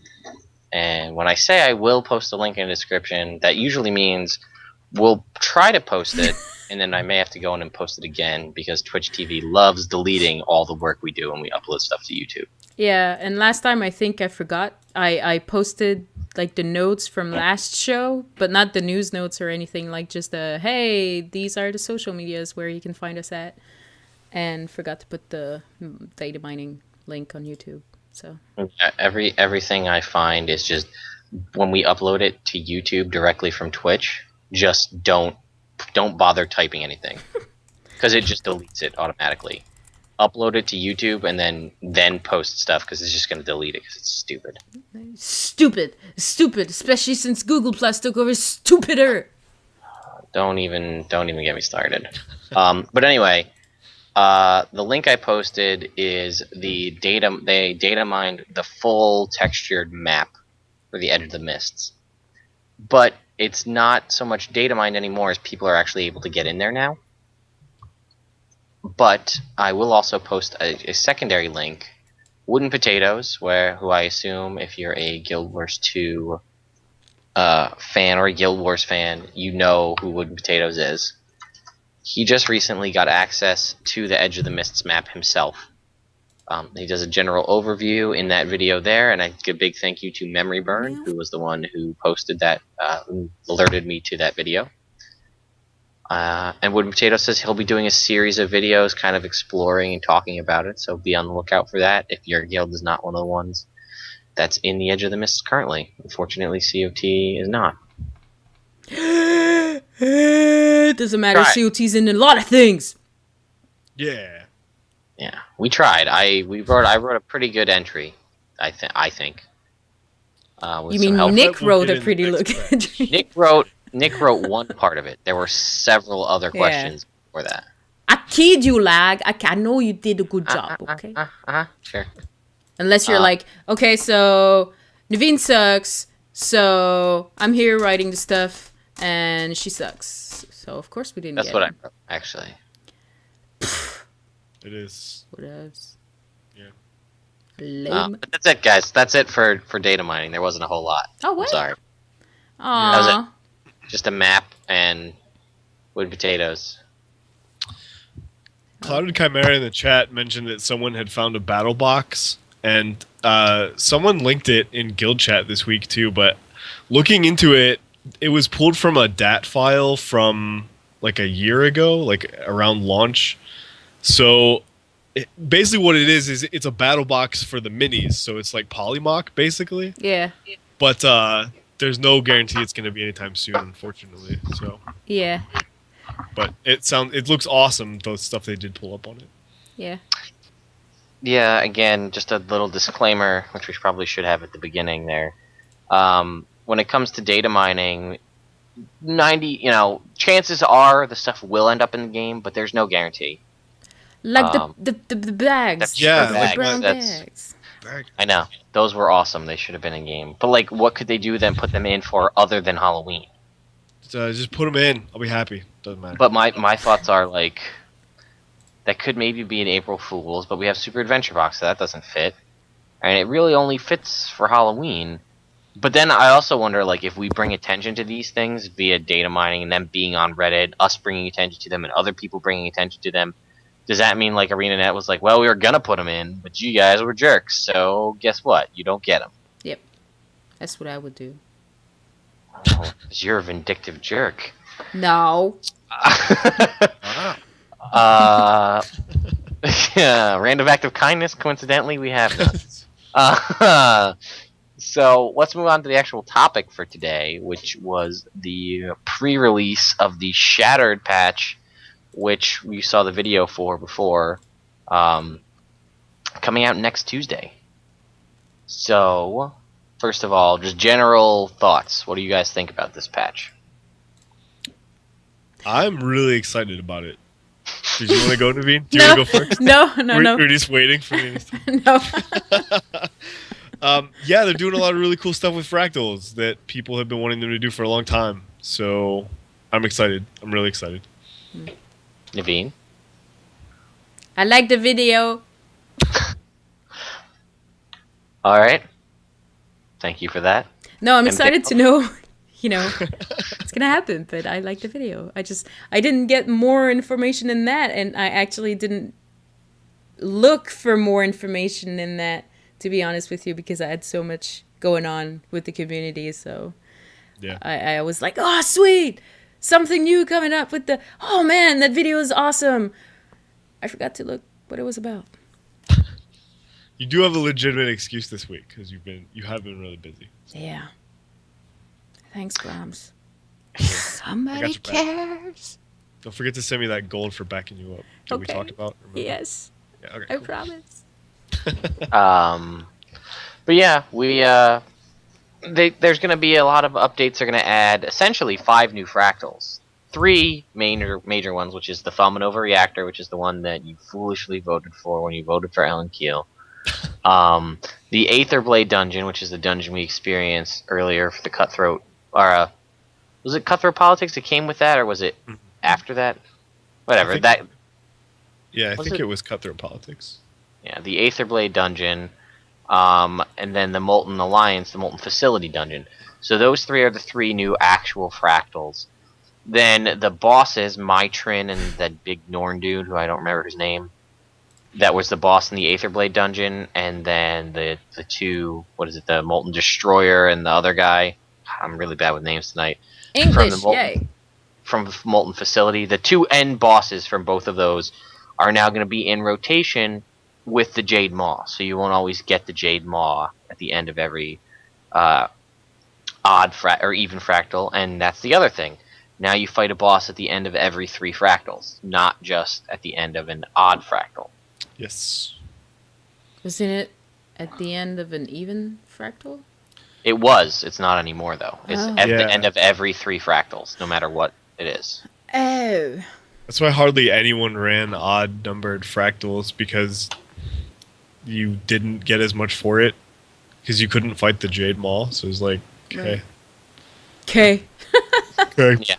And when I say I will post a link in the description, that usually means we'll try to post it, and then I may have to go in and post it again because Twitch TV loves deleting all the work we do when we upload stuff to YouTube. Yeah, and last time I think I forgot. I posted like the notes from last show, but not the news notes or anything, like just hey, these are the social medias where you can find us at, and forgot to put the data mining link on YouTube. So Everything I find is just when we upload it to YouTube directly from Twitch, just don't bother typing anything because it just deletes it automatically. Upload it to YouTube and then post stuff because it's just going to delete it because it's stupid. Stupid, especially since Google Plus took over. Stupider. Don't even get me started. But anyway, the link I posted is the data. They data mined the full textured map for the Edge of the Mists, but it's not so much data mined anymore as people are actually able to get in there now. But I will also post a secondary link, Wooden Potatoes, who I assume if you're a Guild Wars 2 fan or a Guild Wars fan, you know who Wooden Potatoes is. He just recently got access to the Edge of the Mists map himself. He does a general overview in that video there, and I give a big thank you to Memory Burn, who was the one who posted that, who alerted me to that video. And Wooden Potato says he'll be doing a series of videos kind of exploring and talking about it, so be on the lookout for that if your guild is not one of the ones that's in the Edge of the Mists currently. Unfortunately, COT is not. It doesn't matter. COT's in a lot of things. Yeah. Yeah, we tried. I wrote a pretty good entry, I think. You mean Nick wrote a pretty good entry? Nick wrote one part of it. There were several other questions before that. I kid you, Lag. I know you did a good job, okay? Sure. Unless you're like, okay, so Naveen sucks, so I'm here writing the stuff, and she sucks. So, of course, we didn't That's get what it. I wrote, actually. It is. What else? Yeah. But that's it, guys. That's it for data mining. There wasn't a whole lot. Oh, what? I'm sorry. Aww. That was it. Just a map and wood potatoes. Clouded Chimera in the chat mentioned that someone had found a battle box, and someone linked it in guild chat this week too, but looking into it, it was pulled from a DAT file from like a year ago, like around launch. So basically what it is it's a battle box for the minis, so it's like Polymock basically. Yeah. But there's no guarantee it's going to be anytime soon, unfortunately. So yeah. But it looks awesome, the stuff they did pull up on it. Yeah. Yeah, again, just a little disclaimer, which we probably should have at the beginning there. When it comes to data mining, chances are the stuff will end up in the game, but there's no guarantee. Like the bags. The brown bags. I know. Those were awesome. They should have been in game. But like, what could they do then put them in for other than Halloween? Just put them in. I'll be happy. Doesn't matter. But my thoughts are like, that could maybe be an April Fool's, but we have Super Adventure Box, so that doesn't fit. and it really only fits for Halloween. But then I also wonder, like, if we bring attention to these things via data mining and them being on Reddit, us bringing attention to them, and other people bringing attention to them, does that mean, like, ArenaNet was like, well, we were gonna put them in, but you guys were jerks, so guess what? You don't get them. Yep. That's what I would do. Oh, 'cause you're a vindictive jerk. No. Yeah, random act of kindness, coincidentally, we have none. So let's move on to the actual topic for today, which was the pre-release of the Shattered patch, which you saw the video for before, coming out next Tuesday. So, first of all, just general thoughts. What do you guys think about this patch? I'm really excited about it. Did you want to go, Naveen? Do you No. want to go first? No. We're just waiting for me. No. Yeah, they're doing a lot of really cool stuff with fractals that people have been wanting them to do for a long time. So I'm excited. I'm really excited. Naveen? I like the video. Alright. Thank you for that. No, I'm And excited to know, it's gonna happen, but I like the video. I didn't get more information than that, and I actually didn't look for more information than that, to be honest with you, because I had so much going on with the community. So Yeah. I was like, oh, sweet, something new coming up with the, oh man, that video is awesome. I forgot to look what it was about. You do have a legitimate excuse this week because you have been really busy. Yeah. Thanks, Bromms. I Somebody got your back. cares. Don't forget to send me that gold for backing you up that we Okay. talked about. Remember? Yes, Yeah, okay. I Cool. promise. But yeah, there's going to be a lot of updates. They're going to add essentially 5 new fractals. 3 major ones, which is the Felmanova Reactor, which is the one that you foolishly voted for when you voted for Ellen Keel. The Aetherblade dungeon, which is the dungeon we experienced earlier for the Cutthroat, or was it Cutthroat Politics that came with that, or was it after that? Whatever. I That think it was Cutthroat Politics. Yeah, the Aetherblade dungeon, and then the Molten Alliance, the Molten Facility dungeon. So those 3 are the 3 new actual fractals. Then the bosses, Mytrin and that big Norn dude, who I don't remember his name, that was the boss in the Aetherblade dungeon, and then the 2, the Molten Destroyer and the other guy. I'm really bad with names tonight. English, yay. From Molten Facility. The 2 end bosses from both of those are now going to be in rotation with the Jade Maw, so you won't always get the Jade Maw at the end of every odd or even fractal, and that's the other thing. Now you fight a boss at the end of every 3 fractals, not just at the end of an odd fractal. Yes. Wasn't it at the end of an even fractal? It was. It's not anymore, though. It's at Yeah. the end of every 3 fractals, no matter what it is. Oh. That's why hardly anyone ran odd-numbered fractals, because you didn't get as much for it, because you couldn't fight the Jade Maw. So it was like, okay. Okay. Okay. Yeah.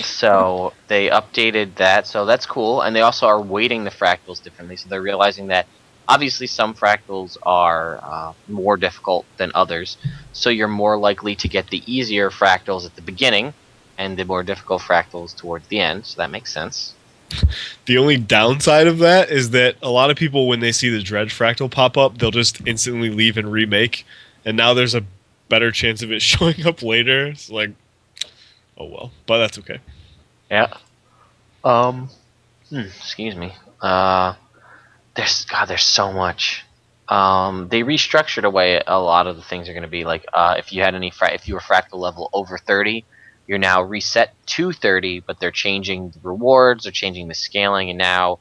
So they updated that, so that's cool. And they also are weighting the fractals differently, so they're realizing that obviously some fractals are more difficult than others, so you're more likely to get the easier fractals at the beginning and the more difficult fractals towards the end, so that makes sense. The only downside of that is that a lot of people, when they see the Dredge fractal pop up, they'll just instantly leave and remake, and now there's a better chance of it showing up later. It's like, oh well, but that's okay. Yeah. Excuse me. There's so much. They restructured away a lot of the things are going to be like, if you were fractal level over 30, you're now reset to 30, but they're changing the rewards, they're changing the scaling, and now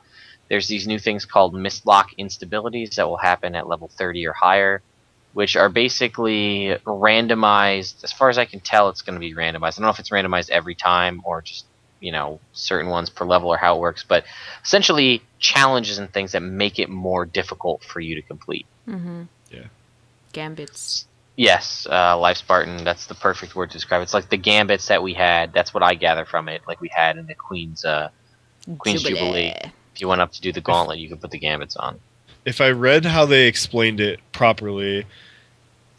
there's these new things called Mistlock instabilities that will happen at level 30 or higher, which are basically randomized. As far as I can tell, it's going to be randomized. I don't know if it's randomized every time or just, certain ones per level or how it works, but essentially challenges and things that make it more difficult for you to complete. Mm-hmm. Yeah. Gambits. Yes, Life Spartan, that's the perfect word to describe it. It's like the gambits that we had. That's what I gather from it, like we had in the Queen's Jubilee. If you went up to do the gauntlet, you could put the gambits on. if I read how they explained it properly,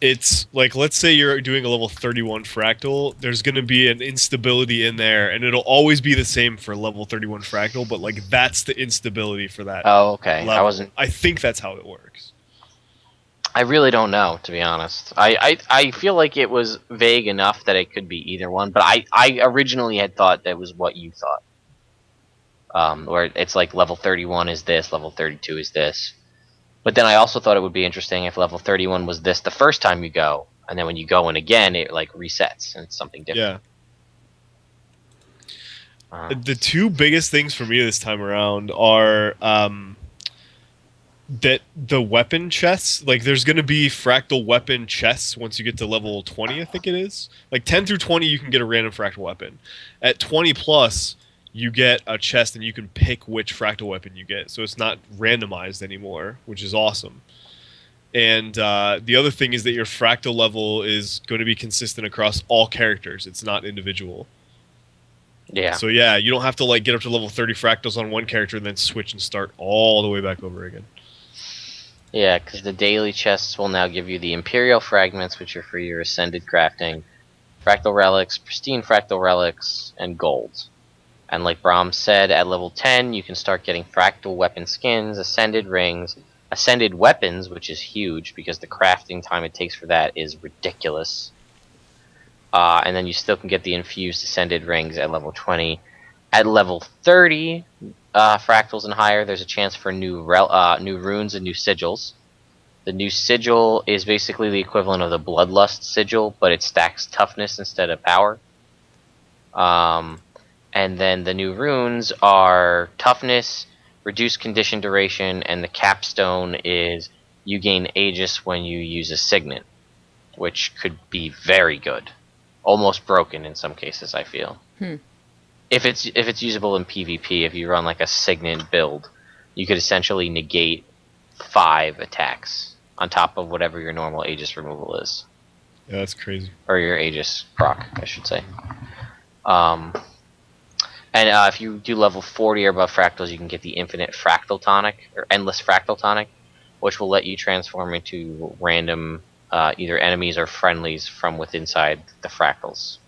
it's like, let's say you're doing a level 31 fractal, there's going to be an instability in there, and it'll always be the same for level 31 fractal, but like that's the instability for that Oh, okay. level. I think that's how it works. I really don't know, to be honest. I feel like it was vague enough that it could be either one, but I originally had thought that was what you thought. Where it's like level 31 is this, level 32 is this. But then I also thought it would be interesting if level 31 was this the first time you go, and then when you go in again, it like resets and it's something different. Yeah. The two biggest things for me this time around are that the weapon chests, like there's going to be fractal weapon chests once you get to level 20, I think it is. Like 10 through 20, you can get a random fractal weapon. At 20 plus, you get a chest and you can pick which fractal weapon you get. So it's not randomized anymore, which is awesome. And the other thing is that your fractal level is going to be consistent across all characters. It's not individual. Yeah. So yeah, you don't have to like get up to level 30 fractals on one character and then switch and start all the way back over again. Yeah, because the daily chests will now give you the Imperial Fragments, which are for your Ascended crafting, Fractal Relics, Pristine Fractal Relics, and Gold. And like Bromms said, at level 10, you can start getting Fractal Weapon Skins, Ascended Rings, Ascended Weapons, which is huge, because the crafting time it takes for that is ridiculous. And then you still can get the Infused Ascended Rings at level 20. At level 30, fractals and higher, there's a chance for new runes and new sigils. The new sigil is basically the equivalent of the Bloodlust sigil, but it stacks toughness instead of power. And then the new runes are toughness, reduced condition duration, and the capstone is you gain Aegis when you use a signet, which could be very good. Almost broken in some cases, I feel. If it's usable in PvP, if you run like a signet build, you could essentially negate 5 attacks on top of whatever your normal Aegis removal is. Yeah, that's crazy. Or your Aegis proc, I should say. And if you do level 40 or above fractals, you can get the Infinite Fractal Tonic, or Endless Fractal Tonic, which will let you transform into random either enemies or friendlies from within inside the fractals.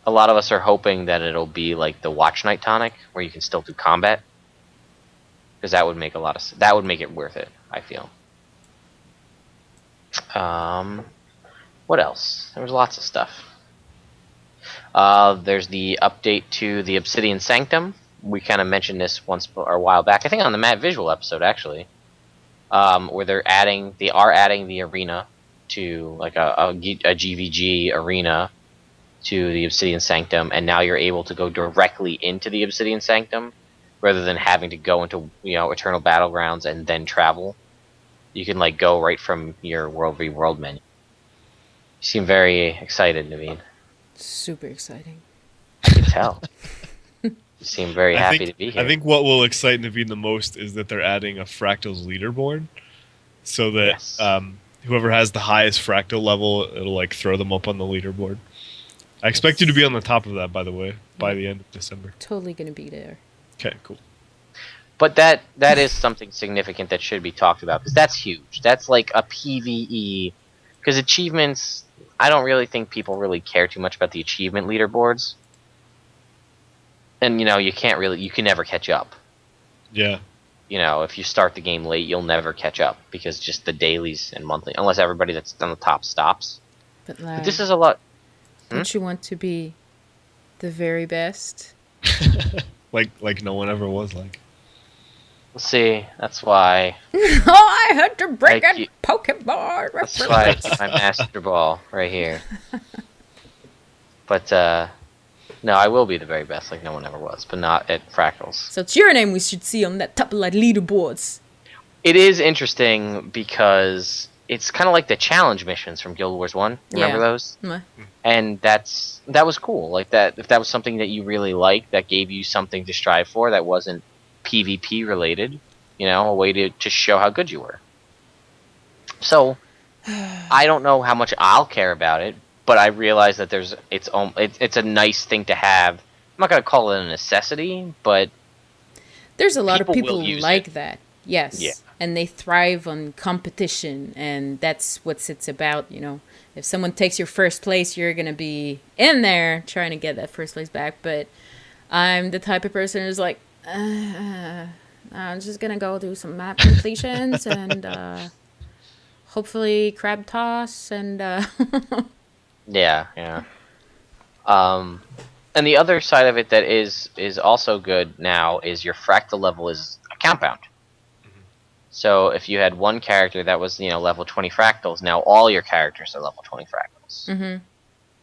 A lot of us are hoping that it'll be like the Watch Night Tonic, where you can still do combat, because that would make that would make it worth it, I feel. What else? There was lots of stuff. There's the update to the Obsidian Sanctum. We kind of mentioned this once or a while back. I think on the Matt Visual episode, actually, where they are adding the arena to like a GVG arena to the Obsidian Sanctum, and now you're able to go directly into the Obsidian Sanctum rather than having to go into Eternal Battlegrounds and then travel. You can like go right from your World v World menu. You seem very excited, Naveen. Super exciting. I can tell. You seem very happy to be here. I think what will excite Naveen the most is that they're adding a Fractals leaderboard, so that whoever has the highest Fractal level, it'll like throw them up on the leaderboard. I expect you to be on the top of that, by the way, by the end of December. Totally gonna be there. Okay, cool. But that is something significant that should be talked about, because that's huge. That's like a PvE, because achievements, I don't really think people really care too much about the achievement leaderboards. And you can never catch up. Yeah. If you start the game late, you'll never catch up, because just the dailies and monthly, unless everybody that's on the top stops. But this is a lot. Don't you want to be the very best? like no one ever was like. We'll see. That's why. I had to break a Pokemon. That's why I keep my Master Ball right here. But no, I will be the very best, like no one ever was, but not at Fractals. So it's your name we should see on that top of like leaderboards. It is interesting because it's kind of like the challenge missions from Guild Wars 1. Remember those? And that was cool. Like that, if that was something that you really liked, that gave you something to strive for, that wasn't PvP related, a way to show how good you were. So I don't know how much I'll care about it, but I realize that it's a nice thing to have. I'm not going to call it a necessity, but There's a lot of People will people use like it. that. Yes. Yeah. And they thrive on competition, and that's what it's about, you know. If someone takes your first place, you're going to be in there trying to get that first place back. But I'm the type of person who's like, I'm just going to go do some map completions and hopefully crab toss and Yeah, yeah. And the other side of it that is also good now is your fractal level is a compound. So if you had one character that was, level 20 fractals, now all your characters are level 20 fractals. Mm-hmm.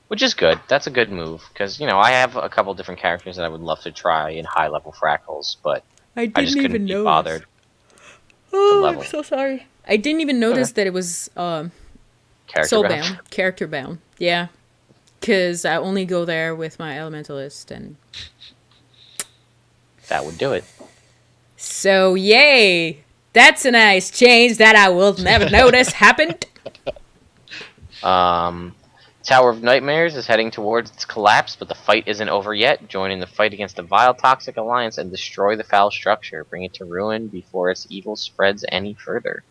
Which is good. That's a good move, because, I have a couple different characters that I would love to try in high-level fractals, but I just couldn't be bothered to level. I'm so sorry. I didn't even notice that it was character bound. Yeah. Because I only go there with my elementalist, and that would do it. So, yay! That's a nice change that I will never notice happened. Tower of Nightmares is heading towards its collapse, but the fight isn't over yet. Join in the fight against the vile toxic alliance and destroy the foul structure. Bring it to ruin before its evil spreads any further.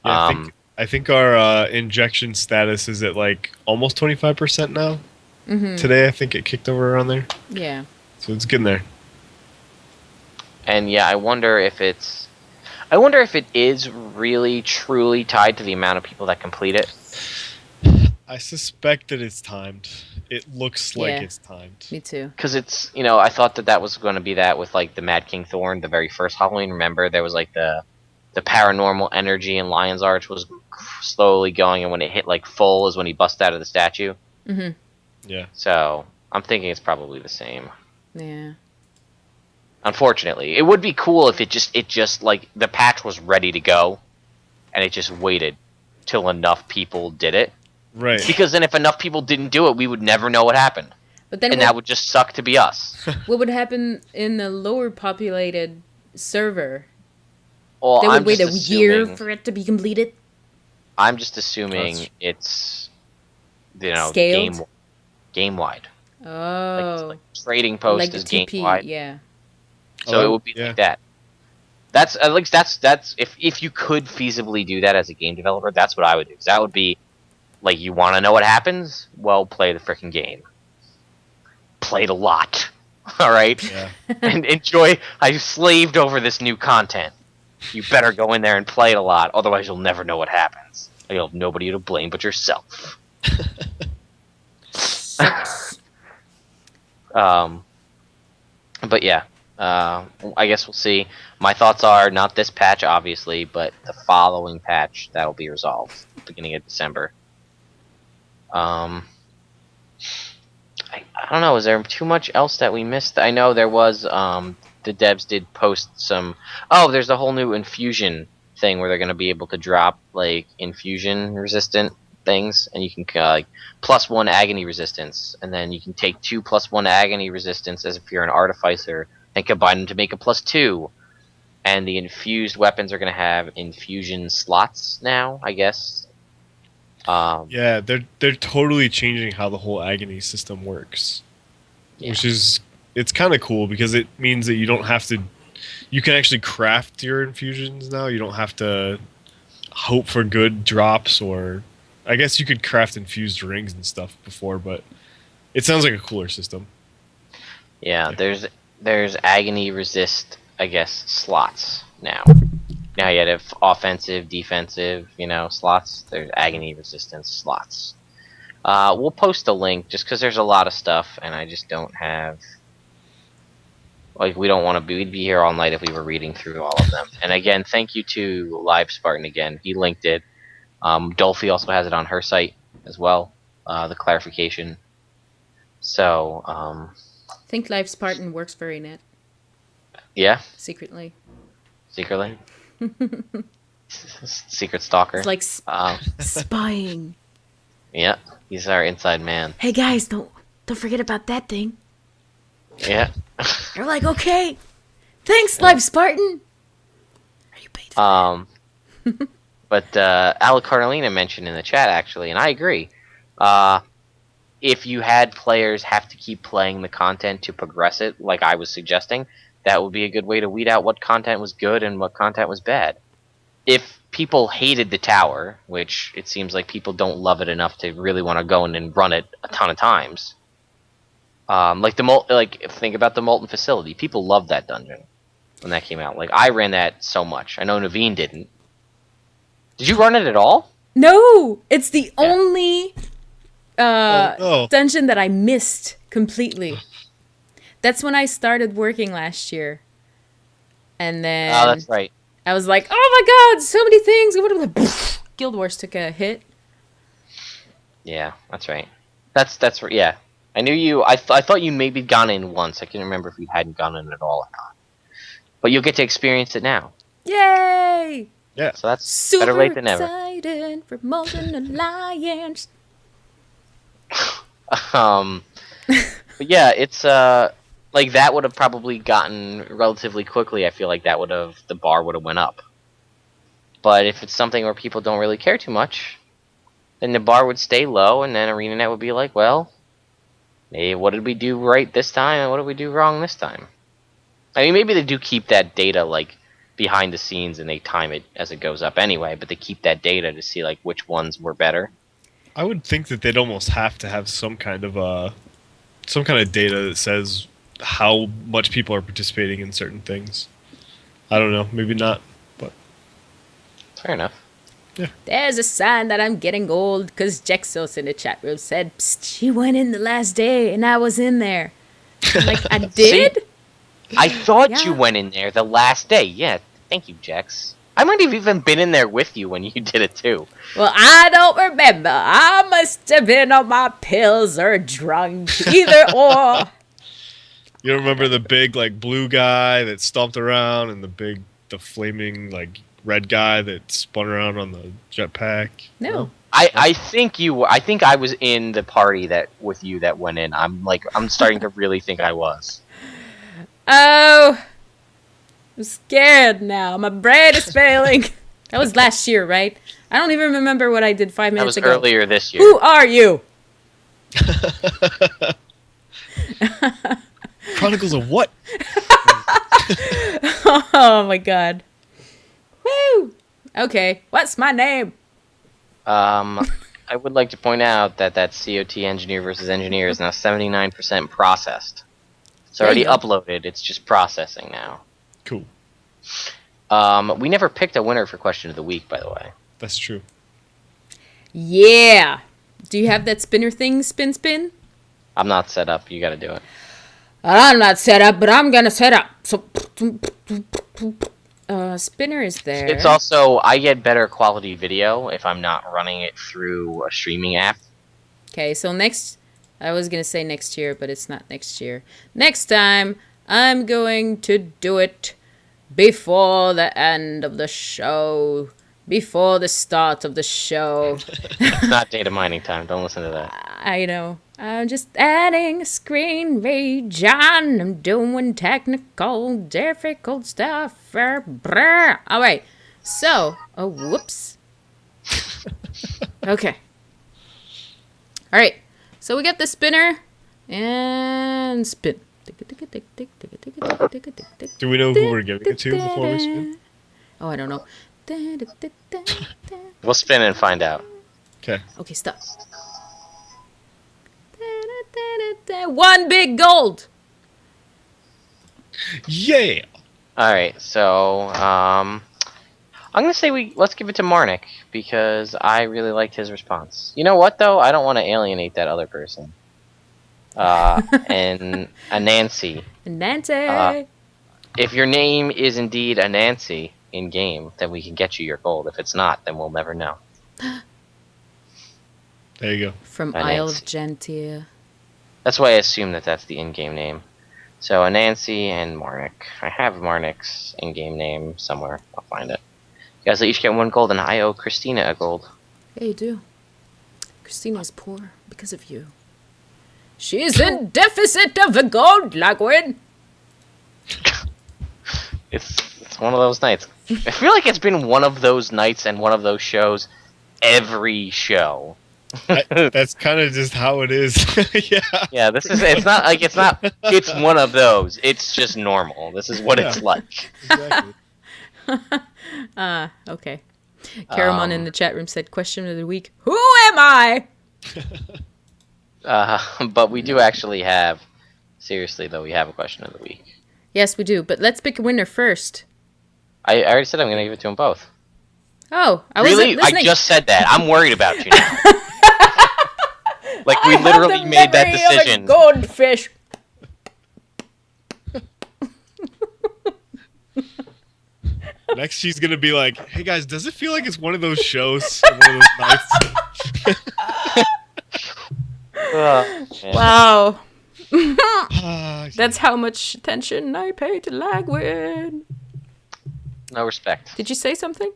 Yeah, I think our injection status is at like almost 25% now. Mm-hmm. Today, I think it kicked over around there. Yeah. So it's getting there. And yeah, I wonder if it is really truly tied to the amount of people that complete it. I suspect that it's timed. It looks like it's timed. Me too. Because it's, I thought that was going to be that with like the Mad King Thorn, the very first Halloween. Remember, there was like the paranormal energy in Lion's Arch was slowly going, and when it hit like full is when he busted out of the statue. Mm-hmm. Yeah. So I'm thinking it's probably the same. Yeah. Unfortunately, it would be cool if it just like the patch was ready to go, and it just waited till enough people did it. Right. Because then if enough people didn't do it, we would never know what happened. But then that would just suck to be us. What would happen in the lower populated server? Well, they would wait a year for it to be completed? I'm just assuming it's, scaled? Game-wide. Oh. Like trading post like is TP, game-wide. Yeah. So it would be like that. That's at least that's if you could feasibly do that as a game developer, that's what I would do. 'Cause that would be like, you want to know what happens? Well, play the freaking game. Play it a lot. All right? Yeah. And enjoy. I slaved over this new content. You better go in there and play it a lot, otherwise you'll never know what happens. You'll have nobody to blame but yourself. But yeah, I guess we'll see. My thoughts are not this patch, obviously, but the following patch that'll be resolved, beginning of December. I don't know. Is there too much else that we missed? I know there was. The devs did post some. Oh, there's a whole new infusion thing where they're going to be able to drop like infusion resistant things, and you can like +1 agony resistance, and then you can take 2 +1 agony resistance as if you're an artificer, and combine them to make a +2. And the infused weapons are going to have infusion slots now, I guess. Yeah, they're totally changing how the whole agony system works, which is it's kind of cool because it means that you don't have to. You can actually craft your infusions now. You don't have to hope for good drops, or I guess you could craft infused rings and stuff before, but it sounds like a cooler system. Yeah, there's agony resist, I guess, slots now. Now you have offensive, defensive, slots. There's agony resistance slots. We'll post a link just because there's a lot of stuff, and I just don't have. Like, we don't want to be. We'd be here all night if we were reading through all of them. And again, thank you to Live Spartan again. He linked it. Dolphy also has it on her site as well. The clarification. So. I think Live Spartan works for Net. Yeah. Secretly. Secret stalker. It's like spying. Yeah, he's our inside man. Hey guys, don't forget about that thing. Yeah. They're like, okay, thanks, Live Spartan. Are you paid for that? But Ala Carolina mentioned in the chat actually, and I agree. If you had players have to keep playing the content to progress it, like I was suggesting, that would be a good way to weed out what content was good and what content was bad. If people hated the tower, which it seems like people don't love it enough to really want to go in and run it a ton of times, think about the Molten Facility. People loved that dungeon when that came out. Like, I ran that so much. I know Naveen didn't. Did you run it at all? No, it's the only dungeon that I missed completely. That's when I started working last year. And then... Oh, that's right. I was like, oh my god, so many things. Guild Wars took a hit. Yeah, that's right. That's yeah. I knew you. I thought you maybe gone in once. I can't remember if you hadn't gone in at all or not. But you'll get to experience it now. Yay! Yeah. So that's Super better late than never. excited for Molten Alliance. But yeah, it's like that would have probably gotten relatively quickly. I feel like the bar would have went up. But if it's something where people don't really care too much, then the bar would stay low, and then ArenaNet would be like, well, hey, what did we do right this time, and what did we do wrong this time? I mean, maybe they do keep that data like behind the scenes, and they time it as it goes up anyway. But they keep that data to see like which ones were better. I would think that they'd almost have to have some kind of data that says how much people are participating in certain things. I don't know, maybe not, but fair enough. Yeah. There's a sign that I'm getting old because Jexos in the chat room said, psst, she went in the last day and I was in there. I'm like, I did? See, I thought Yeah. you went in there the last day. Yeah, thank you, Jex. I might have even been in there with you when you did it too. Well, I don't remember. I must have been on my pills or drunk. Either or. you don't remember the big like blue guy that stomped around and the flaming like red guy that spun around on the jetpack? No. I think you were. I think I was in the party that with you that went in. I'm starting to really think I was. Oh, I'm scared now. My brain is failing. That was last year, right? I don't even remember what I did 5 minutes ago. That was earlier this year. Who are you? Chronicles of what? Oh my god. Woo! Okay, what's my name? I would like to point out that COT Engineer versus Engineer is now 79% processed. It's already uploaded. It's just processing now. Cool. We never picked a winner for Question of the Week, by the way. That's true. Yeah. Do you have that spinner thing, spin? I'm not set up. You gotta do it. I'm not set up, but I'm gonna set up. So, spinner is there. It's also, I get better quality video if I'm not running it through a streaming app. Okay, so I was gonna say next year, but it's not next year. Next time, I'm going to do it before the end of the show. Before the start of the show. It's not data mining time. Don't listen to that. I know. I'm just adding a screen region. I'm doing technical, difficult stuff. Alright. So, whoops. Okay. Alright. So we got the spinner. And spin. Do we know who we're giving it to before we spin? Oh, I don't know. We'll spin and find out. Okay. Okay, stop. 1 big gold. Yeah. All right, so I'm gonna say let's give it to Marnik because I really liked his response. You know what though? I don't want to alienate that other person. And a Nancy. Nancy. If your name is indeed a Nancy in game, then we can get you your gold. If it's not, then we'll never know. There you go. From A Isle Nancy. of Gentia. That's why I assume that's the in-game name. So Anansi and Marnik. I have Marnik's in-game name somewhere. I'll find it. You guys will each get 1 gold, and I owe Christina a gold. Yeah, you do. Christina's poor because of you. She's in deficit of a gold, Lagwyn. It's one of those nights. I feel like it's been one of those nights and one of those shows every show. That's kind of just how it is. Yeah. Yeah, this is. It's not like it's not. It's one of those. It's just normal. This is what it's like. Exactly. Okay. Caramon in the chat room said, question of the week, who am I? But we do actually have. Seriously, though, we have a question of the week. Yes, we do. But let's pick a winner first. I already said I'm going to give it to them both. Oh, I really? wasn't listening. I just said that. I'm worried about you now. Like, we literally made that decision. Goldfish. Next, she's gonna be like, "Hey guys, does it feel like it's one of those shows? One of those nights?" Wow. That's how much attention I pay to Lagwyn. No respect. Did you say something?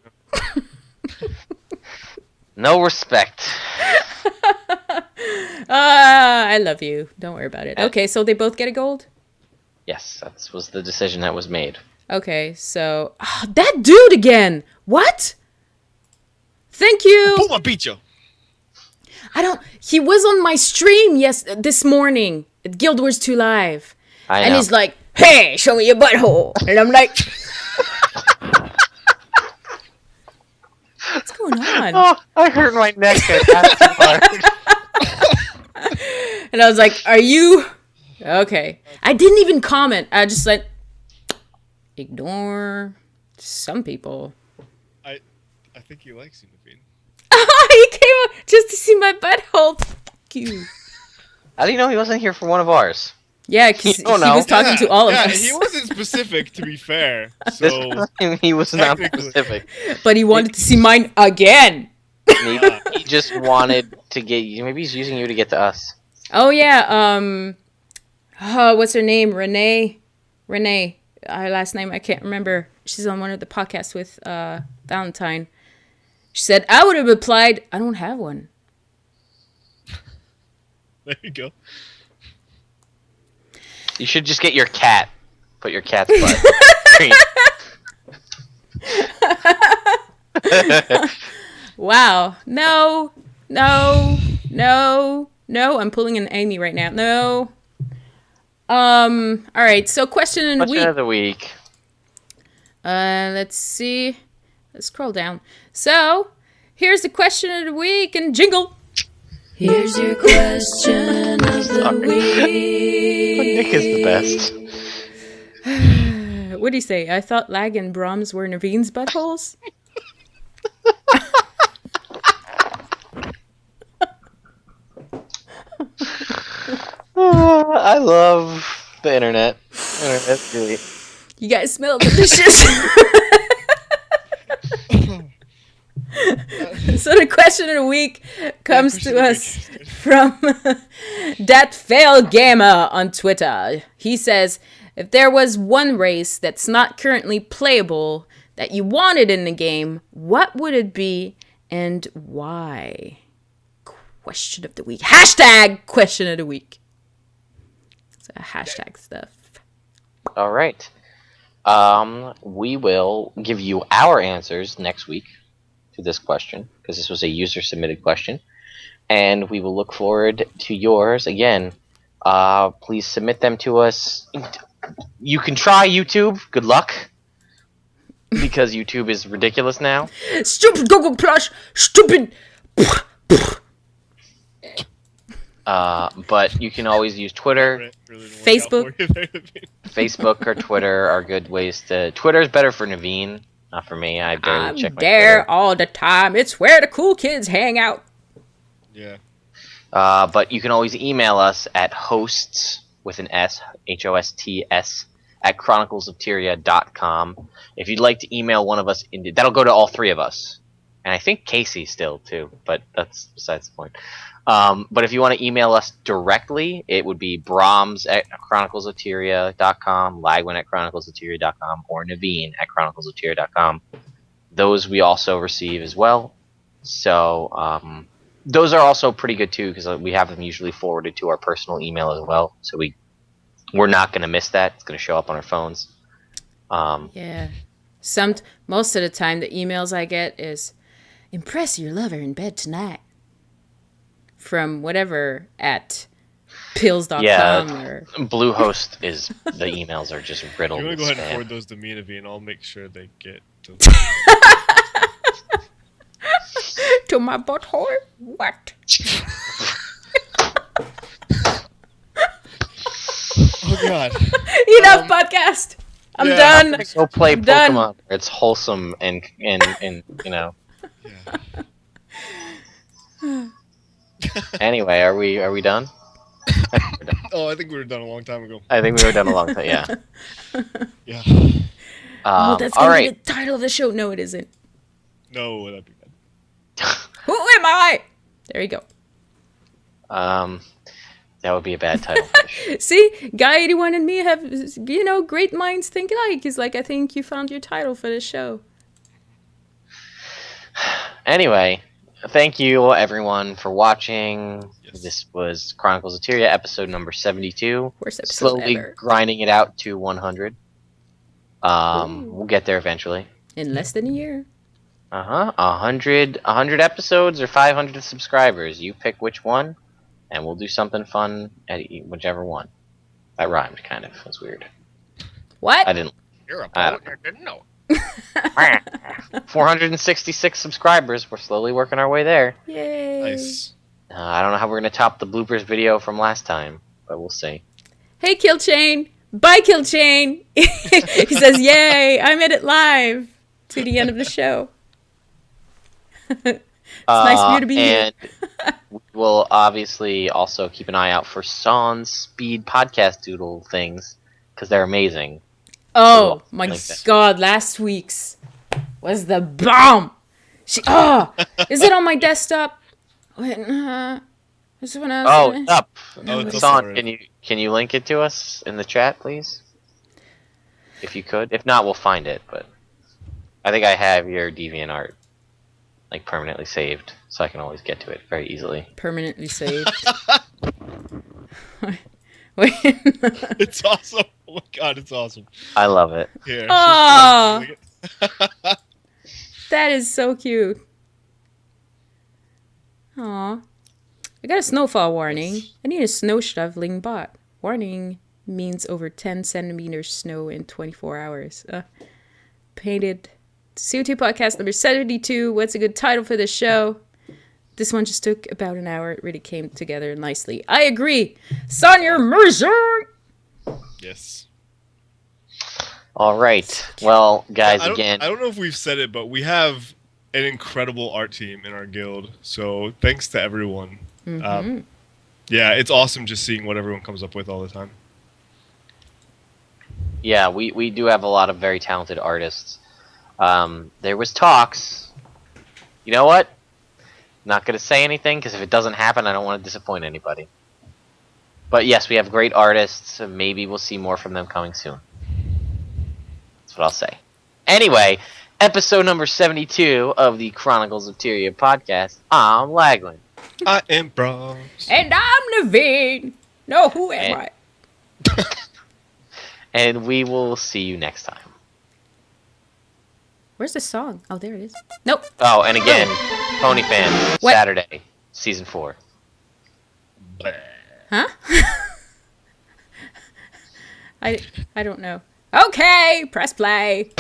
No respect. I love you. Don't worry about it. Okay, so they both get a gold? Yes, that was the decision that was made. Okay, so... that dude again! What? Thank you! Puma Bicho! He was on my stream this morning at Guild Wars 2 Live. I know. And he's like, hey, show me your butthole. And I'm like... What's going on? Oh, I hurt my neck. And I was like, are you... Okay. I didn't even comment. I just like... Ignore some people. I think he likes you, Naveen. He came up just to see my butthole. Fuck you. How do you know he wasn't here for one of ours? Yeah, because he was talking to all of us. He wasn't specific, to be fair. So He was not specific. But he wanted to see mine again. Maybe he just wanted to get you. Maybe he's using you to get to us. Oh, yeah. What's her name? Renee. Her last name, I can't remember. She's on one of the podcasts with Valentine. She said, I would have replied, I don't have one. There you go. You should just get your cat. Put your cat's butt. Wow. No. I'm pulling an Amy right now. No. All right. So question of the week. Let's see. Let's scroll down. So here's the question of the week and jingle. Here's your question of the week. Nick is the best. What do you say? I thought Lag and Bromms were Naveen's buttholes. I love the internet. Internet's really... You guys smell delicious. So the question of the week comes to us from That Fail Gamer on Twitter. He says, if there was one race that's not currently playable that you wanted in the game, what would it be and why? Question of the week. Hashtag question of the week. So hashtag stuff. All right. We will give you our answers next week to this question, because this was a user-submitted question. And we will look forward to yours. Again, please submit them to us. You can try YouTube. Good luck. Because YouTube is ridiculous now. Stupid Google Plus. Stupid. But you can always use Twitter, Facebook. Facebook or Twitter are good ways to. Twitter is better for Naveen, not for me. I barely check my there Twitter. all the time. It's where the cool kids hang out. Yeah. But you can always email us at hosts with an S, HOSTS, at chroniclesoftyria.com. If you'd like to email one of us, that'll go to all three of us. And I think Casey still, too, but that's besides the point. But if you want to email us directly, it would be Bromms at chroniclesoftyria.com, Lagwyn at chroniclesoftyria.com, or Naveen at chroniclesoftyria.com. Those we also receive as well. So those are also pretty good, too, because we have them usually forwarded to our personal email as well. So we're not going to miss that. It's going to show up on our phones. Yeah. Most of the time, the emails I get is, impress your lover in bed tonight. from whatever at pills.com or Bluehost is the emails are just riddled. You're gonna with go ahead and spam. forward those to me and Naveen, and I'll make sure they get to to my butthole. What? Oh God. Enough podcast. I'm done. Go play I'm Pokemon. done. It's wholesome and you know. Yeah. Anyway, are we done? Oh, I think we were done a long time ago. I think we were done a long time. Yeah. Yeah. That's all gonna right. be the title of the show. No, it isn't. No, that'd be bad. Who am I? There you go. That would be a bad title. See, Guy 81 and me have, great minds think alike. He's like, I think you found your title for this show. Anyway, thank you everyone for watching. Yes. This was Chronicles of Tyria, episode number 72. Worst episode Slowly ever. grinding it out to 100. We'll get there eventually. In less than a year. 100 episodes or 500 subscribers. You pick which one, and we'll do something fun at whichever one. That rhymed, kind of. That's weird. What? I didn't. You're a poet. I didn't know. 466 subscribers. We're slowly working our way there. Yay. Nice. I don't know how we're gonna top the bloopers video from last time, but we'll see. Hey, Kill Chain. Bye, Kill Chain. He says, yay, I made it live to the end of the show. It's nice for you to be here. And we'll obviously also keep an eye out for Son's speed podcast doodle things, because they're amazing. Oh, my God. Last week's was the bomb. Is it on my desktop? Wait, this one it's up. Oh, it's Son, up can you link it to us in the chat, please? If you could. If not, we'll find it. But I think I have your DeviantArt like permanently saved, so I can always get to it very easily. Permanently saved. Wait. It's awesome. Oh my God, it's awesome. I love it. Here. Oh, that is so cute. Aw. I got a snowfall warning. I need a snow shoveling bot. Warning means over 10 centimeters snow in 24 hours. Painted CoTPodcast number 72. What's a good title for this show? This one just took about an hour. It really came together nicely. I agree. Sonya Mercer! Yes. All right. Well, guys, I again. don't know if we've said it, but we have an incredible art team in our guild. So thanks to everyone. Mm-hmm. Yeah, it's awesome just seeing what everyone comes up with all the time. Yeah, we do have a lot of very talented artists. There was talks. You know what? Not going to say anything, because if it doesn't happen, I don't want to disappoint anybody. But yes, we have great artists. So maybe we'll see more from them coming soon. That's what I'll say. Anyway, episode number 72 of the Chronicles of Tyria podcast. I'm Lagwyn. I am Bromms. And I'm Naveen. No, who am I? And we will see you next time. Where's the song? Oh, there it is. Nope. Oh, and again, Pony Fan, What? Saturday, season 4. Huh? I don't know. Okay, press play.